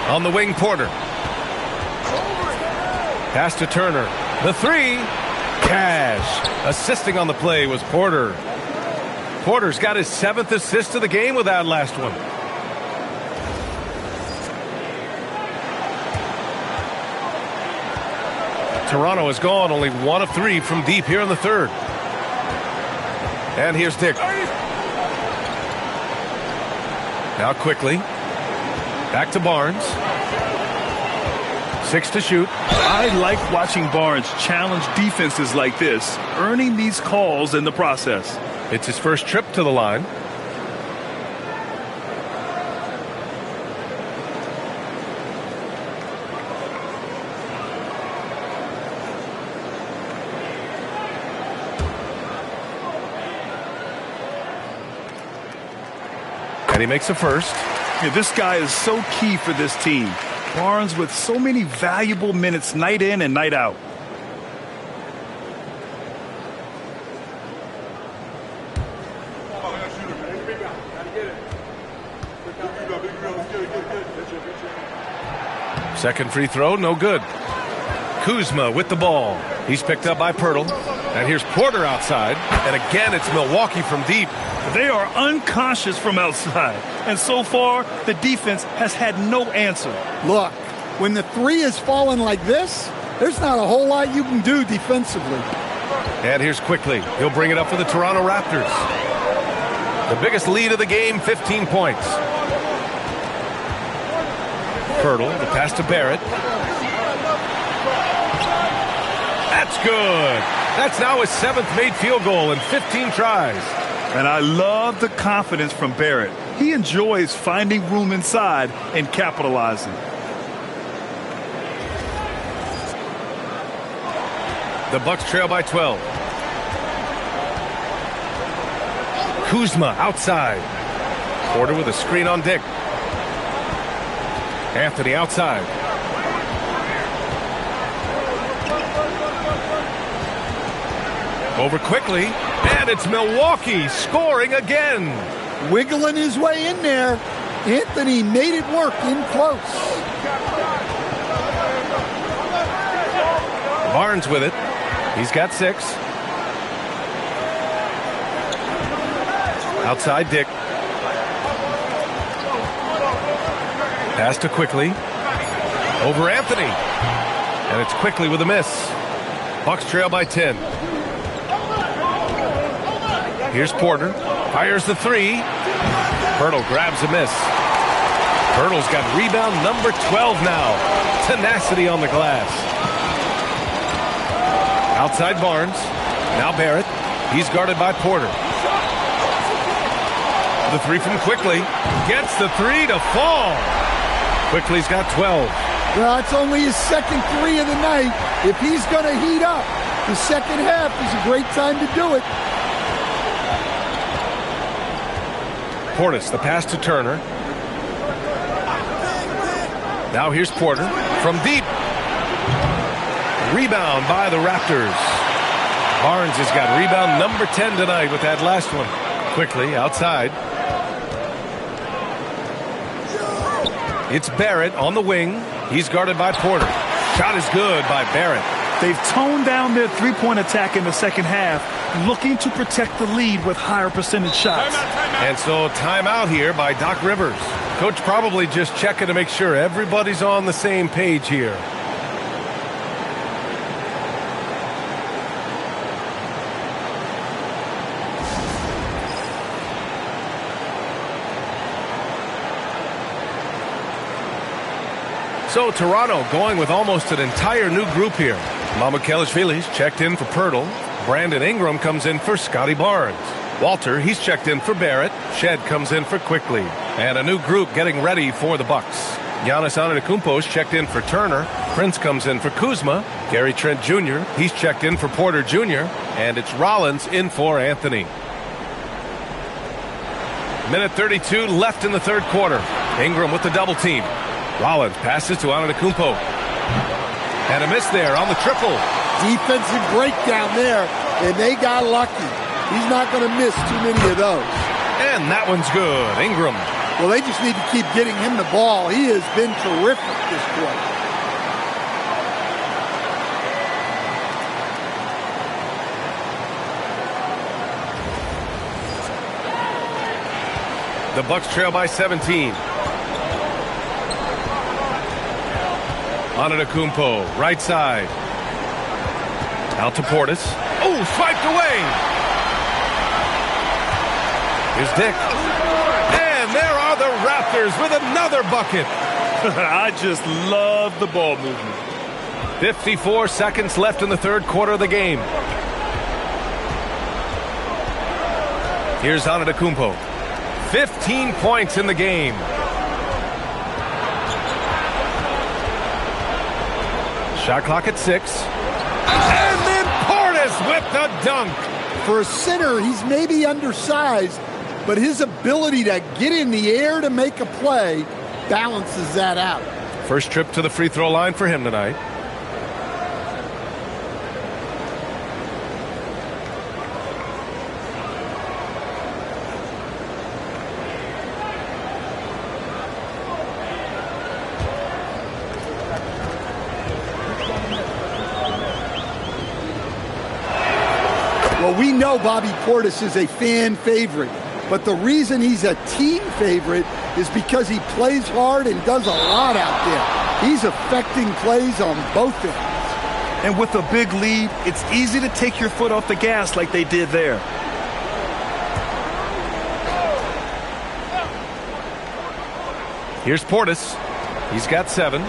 On the wing, Porter. Pass to Turner. The three. Cash. Assisting on the play was Porter. Porter's got his 7th assist of the game with that last one. Toronto has gone only 1 of 3 from deep here in the third. And here's Dick. Now quickly. Back to Barnes. 6 to shoot. I like watching Barnes challenge defenses like this, earning these calls in the process. It's his first trip to the line. And he makes the first. Yeah, this guy is so key for this team. Barnes with so many valuable minutes night in and night out. Second free throw, no good. Kuzma with the ball. He's picked up by Pirtle. And here's Porter outside. And again, it's Milwaukee from deep. They are unconscious from outside. And so far, the defense has had no answer. Look, when the three is falling like this, there's not a whole lot you can do defensively. And here's Quickly. He'll bring it up for the Toronto Raptors. The biggest lead of the game, 15 points. Pirtle, the pass to Barrett. That's good. That's now his 7th made field goal in 15 tries. And I love the confidence from Barrett. He enjoys finding room inside and capitalizing. The Bucks trail by 12. Kuzma outside. Porter with a screen on Dick. Anthony outside. Over Quickly, and it's Milwaukee scoring again. Wiggling his way in there. Anthony made it work in close. Barnes with it. He's got 6. Outside Dick. Pass to Quickly. Over Anthony. And it's Quickly with a miss. Bucks trail by 10. Here's Porter. Fires the 3. Pirtle grabs a miss. Pirtle's got rebound number 12 now. Tenacity on the glass. Outside Barnes. Now Barrett. He's guarded by Porter. The three from Quickly. Gets the three to fall. Quickly's got 12. Well, it's only his second three of the night. If he's going to heat up, the second half is a great time to do it. Portis, the pass to Turner. Now here's Porter from deep. Rebound by the Raptors. Barnes has got rebound number 10 tonight with that last one. Quickly outside. It's Barrett on the wing. He's guarded by Porter. Shot is good by Barrett. They've toned down their three-point attack in the second half, looking to protect the lead with higher percentage shots. And so timeout here by Doc Rivers. Coach probably just checking to make sure everybody's on the same page here. So Toronto going with almost an entire new group here. Mamukelashvili's checked in for Pirtle. Brandon Ingram comes in for Scotty Barnes. Walter, he's checked in for Barrett. Shed comes in for Quickly. And a new group getting ready for the Bucks. Giannis Antetokounmpo's checked in for Turner. Prince comes in for Kuzma. Gary Trent Jr., he's checked in for Porter Jr. And it's Rollins in for Anthony. Minute 32 left in the third quarter. Ingram with the double team. Rollins passes to Antetokounmpo. And a miss there on the triple. Defensive breakdown there, and they got lucky. He's not going to miss too many of those. And that one's good. Ingram. Well, they just need to keep getting him the ball. He has been terrific this quarter. The Bucks trail by 17. Antetokounmpo, right side. Out to Portis. Oh, swiped away. Here's Dick. And there are the Raptors with another bucket. I just love the ball movement. 54 seconds left in the third quarter of the game. Here's Antetokounmpo. 15 points in the game. Shot clock at 6. And then Portis with the dunk. For a center, he's maybe undersized, but his ability to get in the air to make a play balances that out. First trip to the free throw line for him tonight. Well, we know Bobby Portis is a fan favorite, but the reason he's a team favorite is because he plays hard and does a lot out there. He's affecting plays on both ends. And with a big lead, it's easy to take your foot off the gas like they did there. Here's Portis. He's got 7.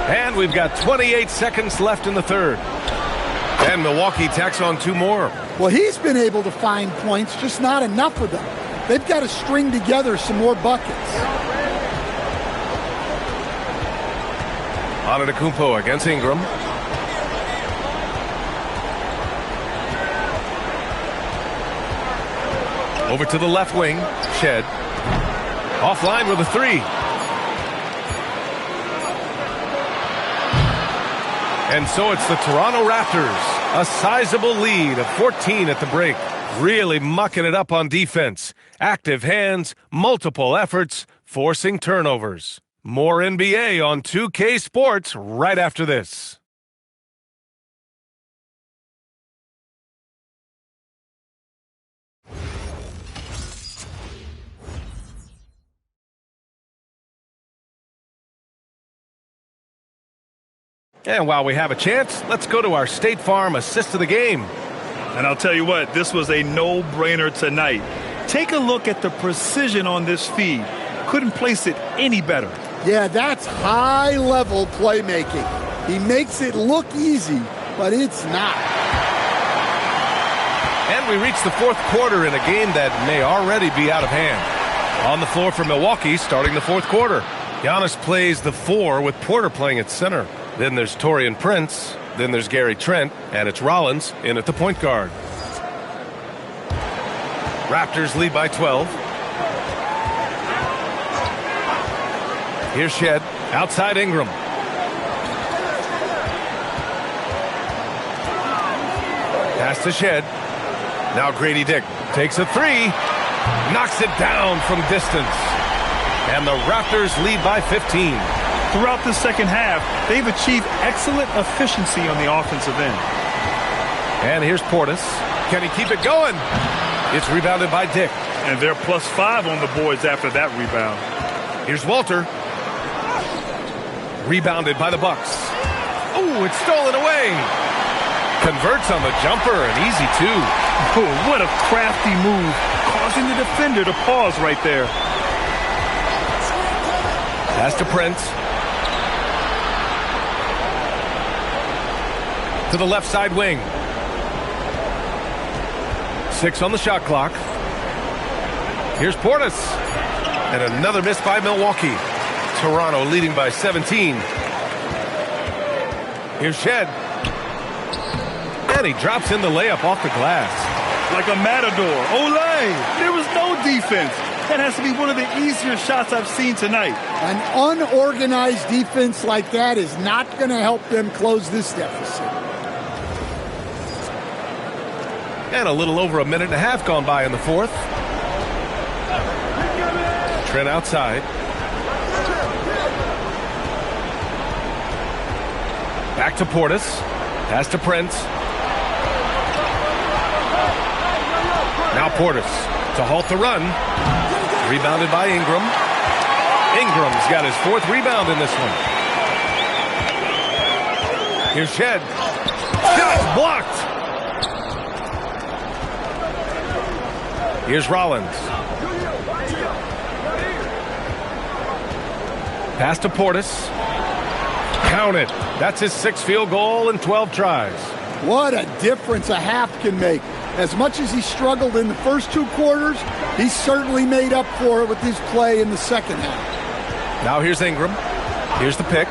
And we've got 28 seconds left in the third. And Milwaukee tacks on 2 more. Well, he's been able to find points, just not enough of them. They've got to string together some more buckets. Antetokounmpo against Ingram. Over to the left wing. Shed. Offline with a 3. And so it's the Toronto Raptors. A sizable lead of 14 at the break. Really mucking it up on defense. Active hands, multiple efforts, forcing turnovers. More NBA on 2K Sports right after this. And while we have a chance, let's go to our State Farm assist of the game. And I'll tell you what, this was a no-brainer tonight. Take a look at the precision on this feed. Couldn't place it any better. Yeah, that's high-level playmaking. He makes it look easy, but it's not. And we reach the fourth quarter in a game that may already be out of hand. On the floor for Milwaukee, starting the fourth quarter. Giannis plays the 4 with Porter playing at center. Then there's Taurean Prince. Then there's Gary Trent. And it's Rollins in at the point guard. Raptors lead by 12. Here's Shed. Outside Ingram. Pass to Shed. Now Grady Dick takes a 3. Knocks it down from distance. And the Raptors lead by 15. Throughout the second half, they've achieved excellent efficiency on the offensive end. And here's Portis. Can he keep it going? It's rebounded by Dick. And they're +5 on the boards after that rebound. Here's Walter. Rebounded by the Bucks. Oh, it's stolen away. Converts on the jumper, and easy too. Oh, what a crafty move, causing the defender to pause right there. Pass to Prince. To the left side wing. 6 on the shot clock. Here's Portis. And another miss by Milwaukee. Toronto leading by 17. Here's Shed. And he drops in the layup off the glass. Like a matador. Olay! There was no defense. That has to be one of the easier shots I've seen tonight. An unorganized defense like that is not going to help them close this deficit. And a little over a minute and a half gone by in the fourth. Trent outside. Back to Portis. Pass to Prince. Now Portis to halt the run. Rebounded by Ingram. Ingram's got his 4th rebound in this one. Here's Shed. Shot's blocked. Here's Rollins. Pass to Portis. Count it. That's his 6th field goal in 12 tries. What a difference a half can make. As much as he struggled in the first 2 quarters, he certainly made up for it with his play in the second half. Now here's Ingram. Here's the pick.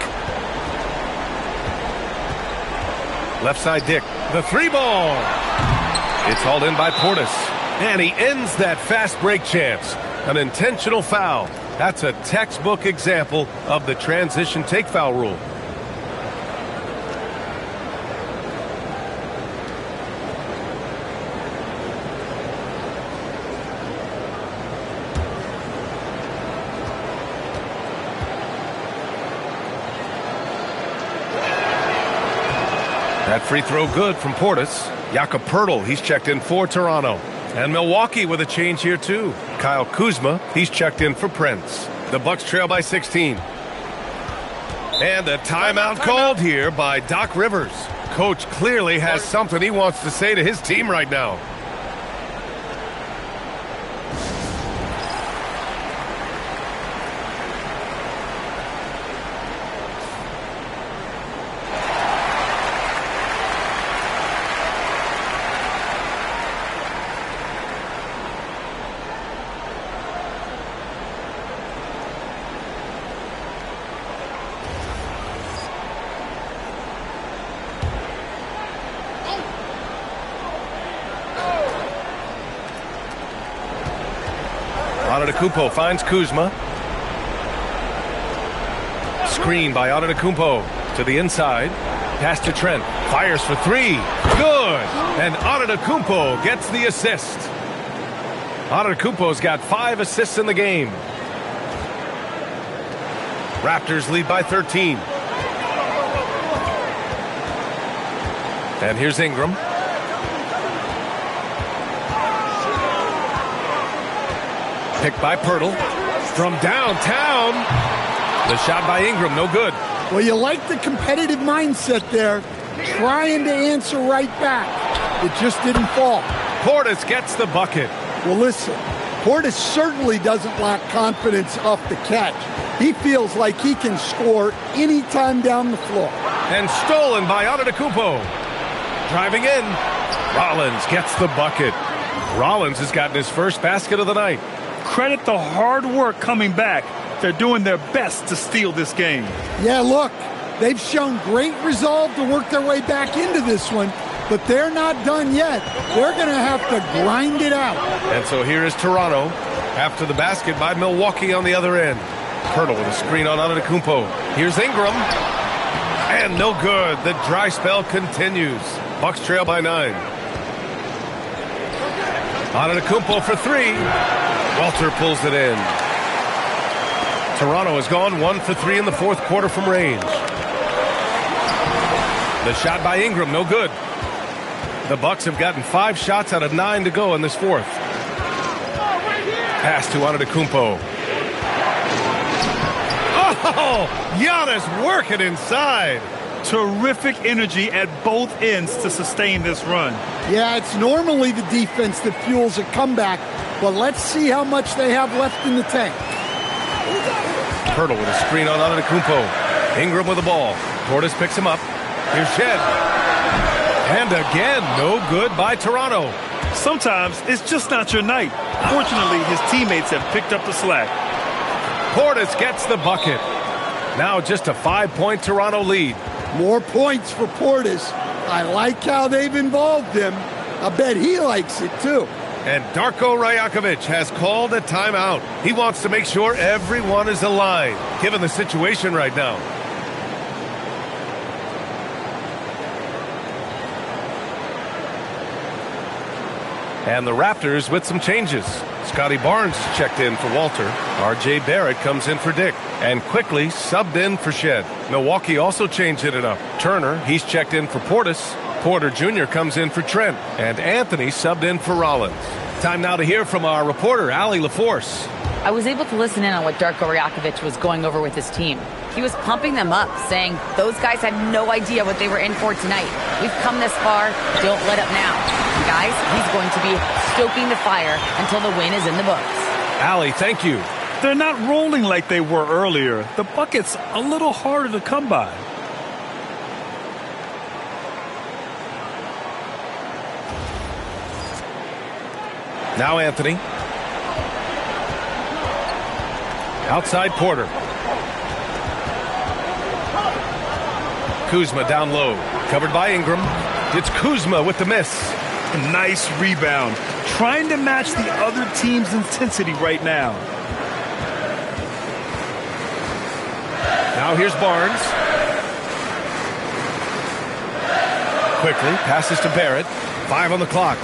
Left side Dick. The 3 ball. It's hauled in by Portis. And he ends that fast break chance. An intentional foul. That's a textbook example of the transition take foul rule. That free throw good from Portis. Jakob Poeltl, he's checked in for Toronto. And Milwaukee with a change here too. Kyle Kuzma, he's checked in for Prince. The Bucks trail by 16. And a timeout called here by Doc Rivers. Coach clearly has something he wants to say to his team right now. Antetokounmpo finds Kuzma. Screen by Antetokounmpo to the inside. Pass to Trent. Fires for 3. Good. And Antetokounmpo gets the assist. Antetokounmpo's got 5 assists in the game. Raptors lead by 13. And here's Ingram. Picked by Poeltl from downtown. The shot by Ingram, no good. Well, you like the competitive mindset there, trying to answer right back. It just didn't fall. Portis gets the bucket. Well, listen, Portis certainly doesn't lack confidence off the catch. He feels like he can score anytime down the floor. And stolen by Antetokounmpo. Driving in. Rollins gets the bucket. Rollins has gotten his first basket of the night. Credit the hard work coming back. They're doing their best to steal this game. Yeah, look, they've shown great resolve to work their way back into this one, but they're not done yet. They're going to have to grind it out. And so here is Toronto after the basket by Milwaukee on the other end. Pirtle with a screen on Antetokounmpo. Here's Ingram. And no good. The dry spell continues. Bucks trail by 9. Antetokounmpo for 3. Walter pulls it in. Toronto has gone 1 for 3 in the fourth quarter from range. The shot by Ingram, no good. The Bucks have gotten 5 shots out of 9 to go in this fourth. Pass to Antetokounmpo. Oh, Giannis working inside. Terrific energy at both ends to sustain this run. Yeah, it's normally the defense that fuels a comeback, but let's see how much they have left in the tank. Pirtle with a screen on Antetokounmpo. Ingram with the ball. Portis picks him up. Here's Shed. And again, no good by Toronto. Sometimes it's just not your night. Fortunately, his teammates have picked up the slack. Portis gets the bucket. Now just a 5-point Toronto lead. More points for Portis. I like how they've involved him. I bet he likes it too. And Darko Rajakovic has called a timeout. He wants to make sure everyone is aligned, given the situation right now. And the Raptors with some changes. Scotty Barnes checked in for Walter. R.J. Barrett comes in for Dick. And quickly subbed in for Shed. Milwaukee also changed it up. Turner, he's checked in for Portis. Porter Jr. comes in for Trent. And Anthony subbed in for Rollins. Time now to hear from our reporter, Allie LaForce. I was able to listen in on what Darko Rajakovic was going over with his team. He was pumping them up, saying those guys had no idea what they were in for tonight. We've come this far, don't let up now. And guys, he's going to be stoking the fire until the win is in the books. Allie, thank you. They're not rolling like they were earlier. The bucket's a little harder to come by. Now Anthony. Outside Porter. Kuzma down low. Covered by Ingram. It's Kuzma with the miss. Nice rebound. Trying to match the other team's intensity right now. Now here's Barnes. Quickly passes to Barrett. 5 on the clock.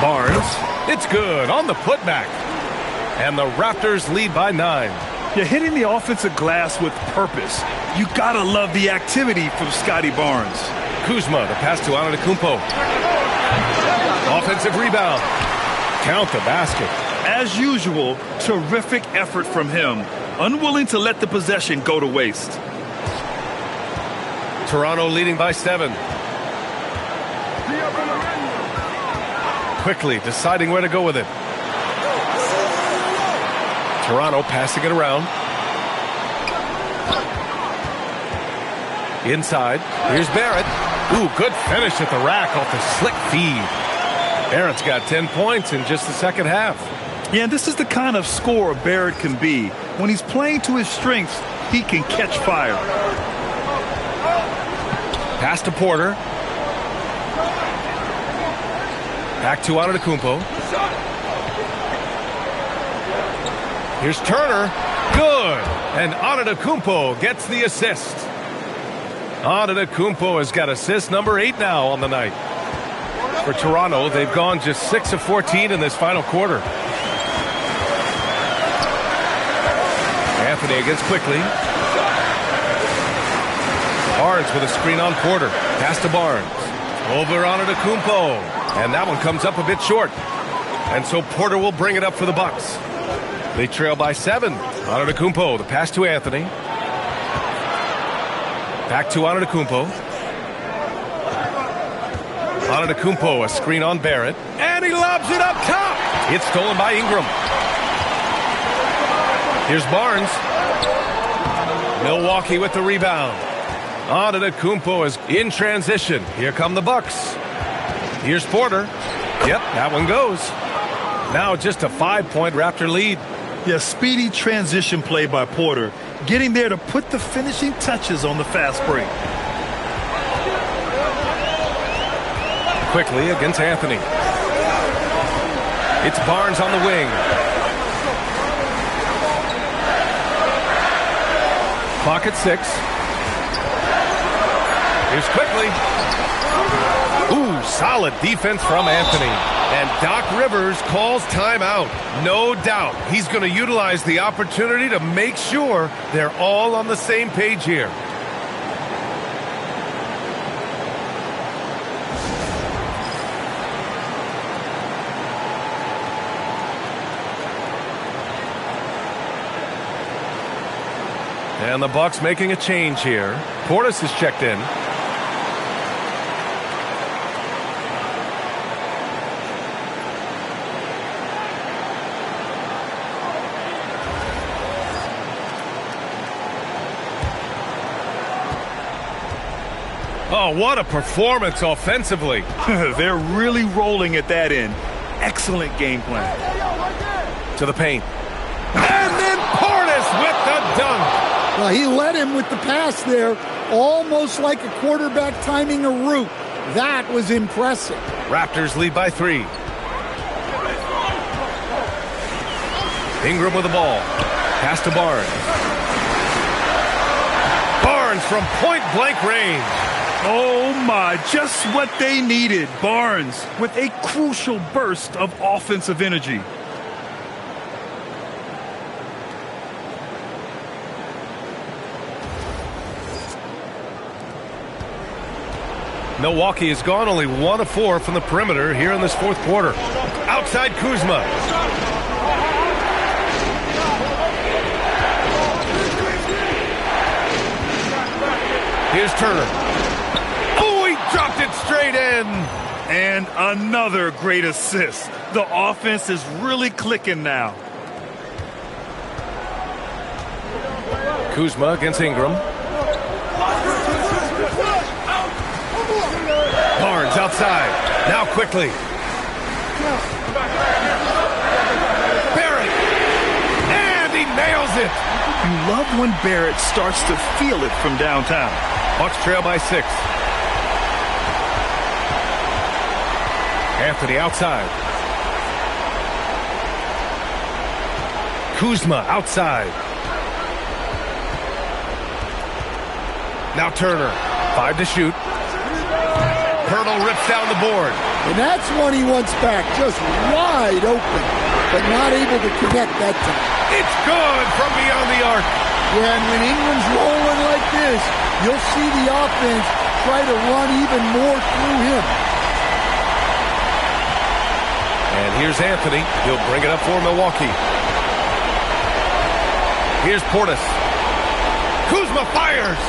Barnes. It's good on the putback. And the Raptors lead by 9. You're hitting the offensive glass with purpose. You gotta love the activity from Scotty Barnes. Kuzma, the pass to Antetokounmpo. Offensive rebound. Count the basket. As usual, terrific effort from him. Unwilling to let the possession go to waste. Toronto leading by 7. Quickly deciding where to go with it. Toronto passing it around. Inside. Here's Barrett. Ooh, good finish at the rack off the slick feed. Barrett's got 10 points in just the second half. Yeah, this is the kind of scorer Barrett can be. When he's playing to his strengths, he can catch fire. Pass to Porter. Back to Antetokounmpo. Here's Turner. Good. And Antetokounmpo gets the assist. Antetokounmpo has got assist number 8 now on the night. For Toronto, they've gone just 6 of 14 in this final quarter. Anthony against quickly. Barnes with a screen on Porter. Pass to Barnes. Over Antetokounmpo. And that one comes up a bit short. And so Porter will bring it up for the Bucks. They trail by 7. Antetokounmpo, the pass to Anthony. Back to Antetokounmpo. Antetokounmpo, a screen on Barrett. And he lobs it up top. It's stolen by Ingram. Here's Barnes. Milwaukee with the rebound. Antetokounmpo is in transition. Here come the Bucks. Here's Porter. Yep, that one goes. Now just a 5-point Raptor lead. Yeah, speedy transition play by Porter, getting there to put the finishing touches on the fast break. Quickly against Anthony. It's Barnes on the wing. Clock at 6. Here's Quickly. Ooh, solid defense from Anthony. And Doc Rivers calls timeout. No doubt he's going to utilize the opportunity to make sure they're all on the same page here. And the Bucks making a change here. Portis is checked in. Oh, what a performance offensively. They're really rolling at that end. Excellent game plan. To the paint. And then Portis with the dunk. Well, he led him with the pass there, almost like a quarterback timing a route. That was impressive. Raptors lead by 3. Ingram with the ball. Pass to Barnes. Barnes from point-blank range. Oh my, just what they needed. Barnes with a crucial burst of offensive energy. Milwaukee has gone only 1 of 4 from the perimeter here in this fourth quarter. Outside Kuzma. Here's Turner. Oh, he dropped it straight in. And another great assist. The offense is really clicking now. Kuzma against Ingram. Barnes outside. Now quickly. Barrett. And he nails it. You love when Barrett starts to feel it from downtown. Bucks trail by 6. Anthony outside. Kuzma outside. Now Turner. 5 to shoot. Hurdle rips down the board. And that's one he wants back, just wide open, but not able to connect that time. It's good from beyond the arc. Yeah, and when Ingram's rolling like this, you'll see the offense try to run even more through him. And here's Anthony. He'll bring it up for Milwaukee. Here's Portis. Kuzma fires.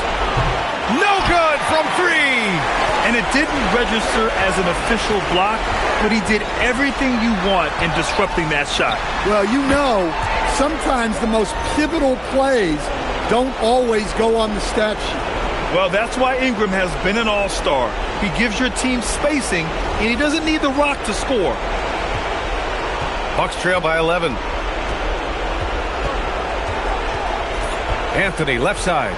No good from 3. And it didn't register as an official block, but he did everything you want in disrupting that shot. Well, you know, sometimes the most pivotal plays don't always go on the stat sheet. Well, that's why Ingram has been an all-star. He gives your team spacing, and he doesn't need the rock to score. Bucks trail by 11. Anthony, left side.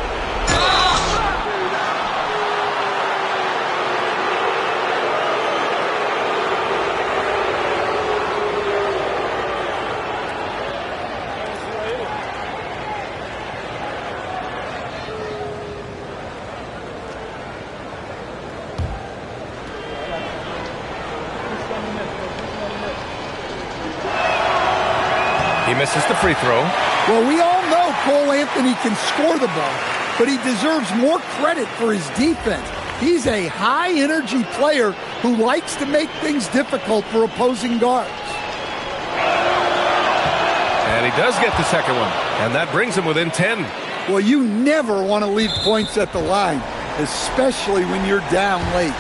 He misses the free throw. Well, we all know Cole Anthony can score the ball, but he deserves more credit for his defense. He's a high-energy player who likes to make things difficult for opposing guards. And he does get the second one, and that brings him within 10. Well, you never want to leave points at the line, especially when you're down late.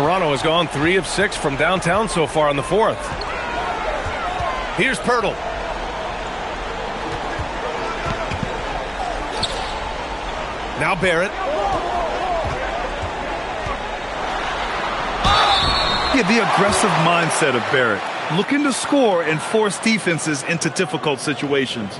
Toronto has gone 3 of 6 from downtown so far in the fourth. Here's Pirtle. Now Barrett. Yeah, the aggressive mindset of Barrett. Looking to score and force defenses into difficult situations.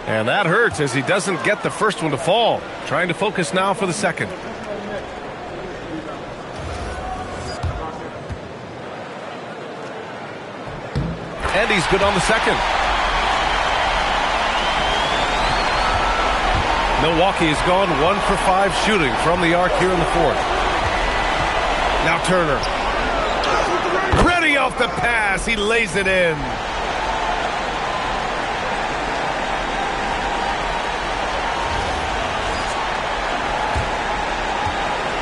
And that hurts as he doesn't get the first one to fall. Trying to focus now for the second. And he's good on the second. Milwaukee has gone 1 for 5 shooting from the arc here in the fourth. Now Turner. Ready off the pass. He lays it in.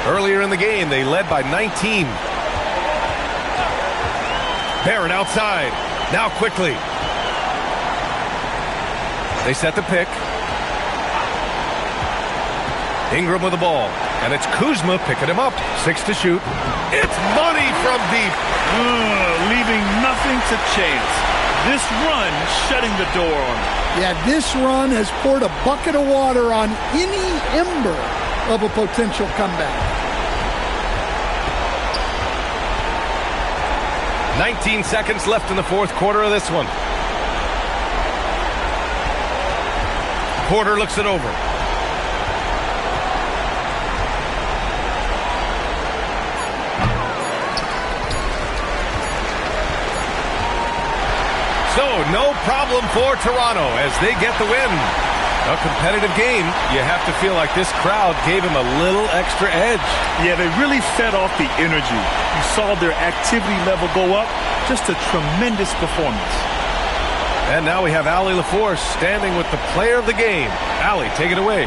Earlier in the game, they led by 19. Barrett outside. Now quickly. They set the pick. Ingram with the ball. And it's Kuzma picking him up. 6 to shoot. It's money from deep. Leaving nothing to chance. This run shutting the door on him. Yeah, this run has poured a bucket of water on any ember of a potential comeback. 19 seconds left in the fourth quarter of this one. Porter looks it over. So, no problem for Toronto as they get the win. A competitive game. You have to feel like this crowd gave him a little extra edge. Yeah, they really fed off the energy. You saw their activity level go up. Just a tremendous performance. And now we have Allie LaForce standing with the player of the game. Allie, take it away.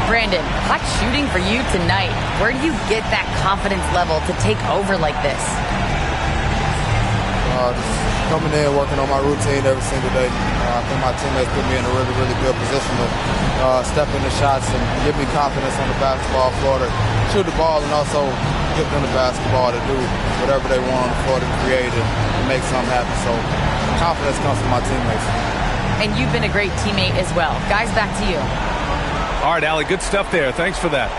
Brandon, hot shooting for you tonight. Where do you get that confidence level to take over like this? Just coming in, working on my routine every single day. I think my teammates put me in a really, really good position to step in the shots and give me confidence on the basketball floor to shoot the ball and also give them the basketball to do whatever they want on the floor to create and make something happen. So confidence comes from my teammates. And you've been a great teammate as well. Guys, back to you. All right, Allie, good stuff there. Thanks for that.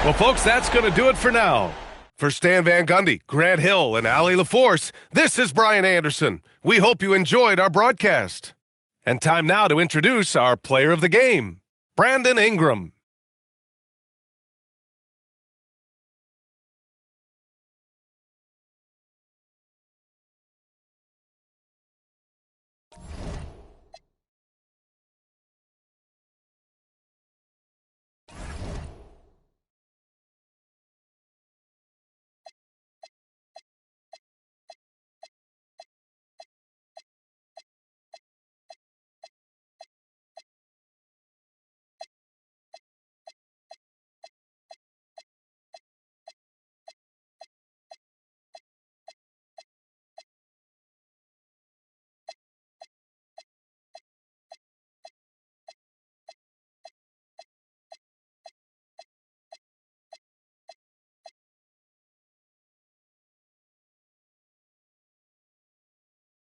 Well, folks, that's going to do it for now. For Stan Van Gundy, Grant Hill, and Allie LaForce, this is Brian Anderson. We hope you enjoyed our broadcast. And time now to introduce our player of the game, Brandon Ingram.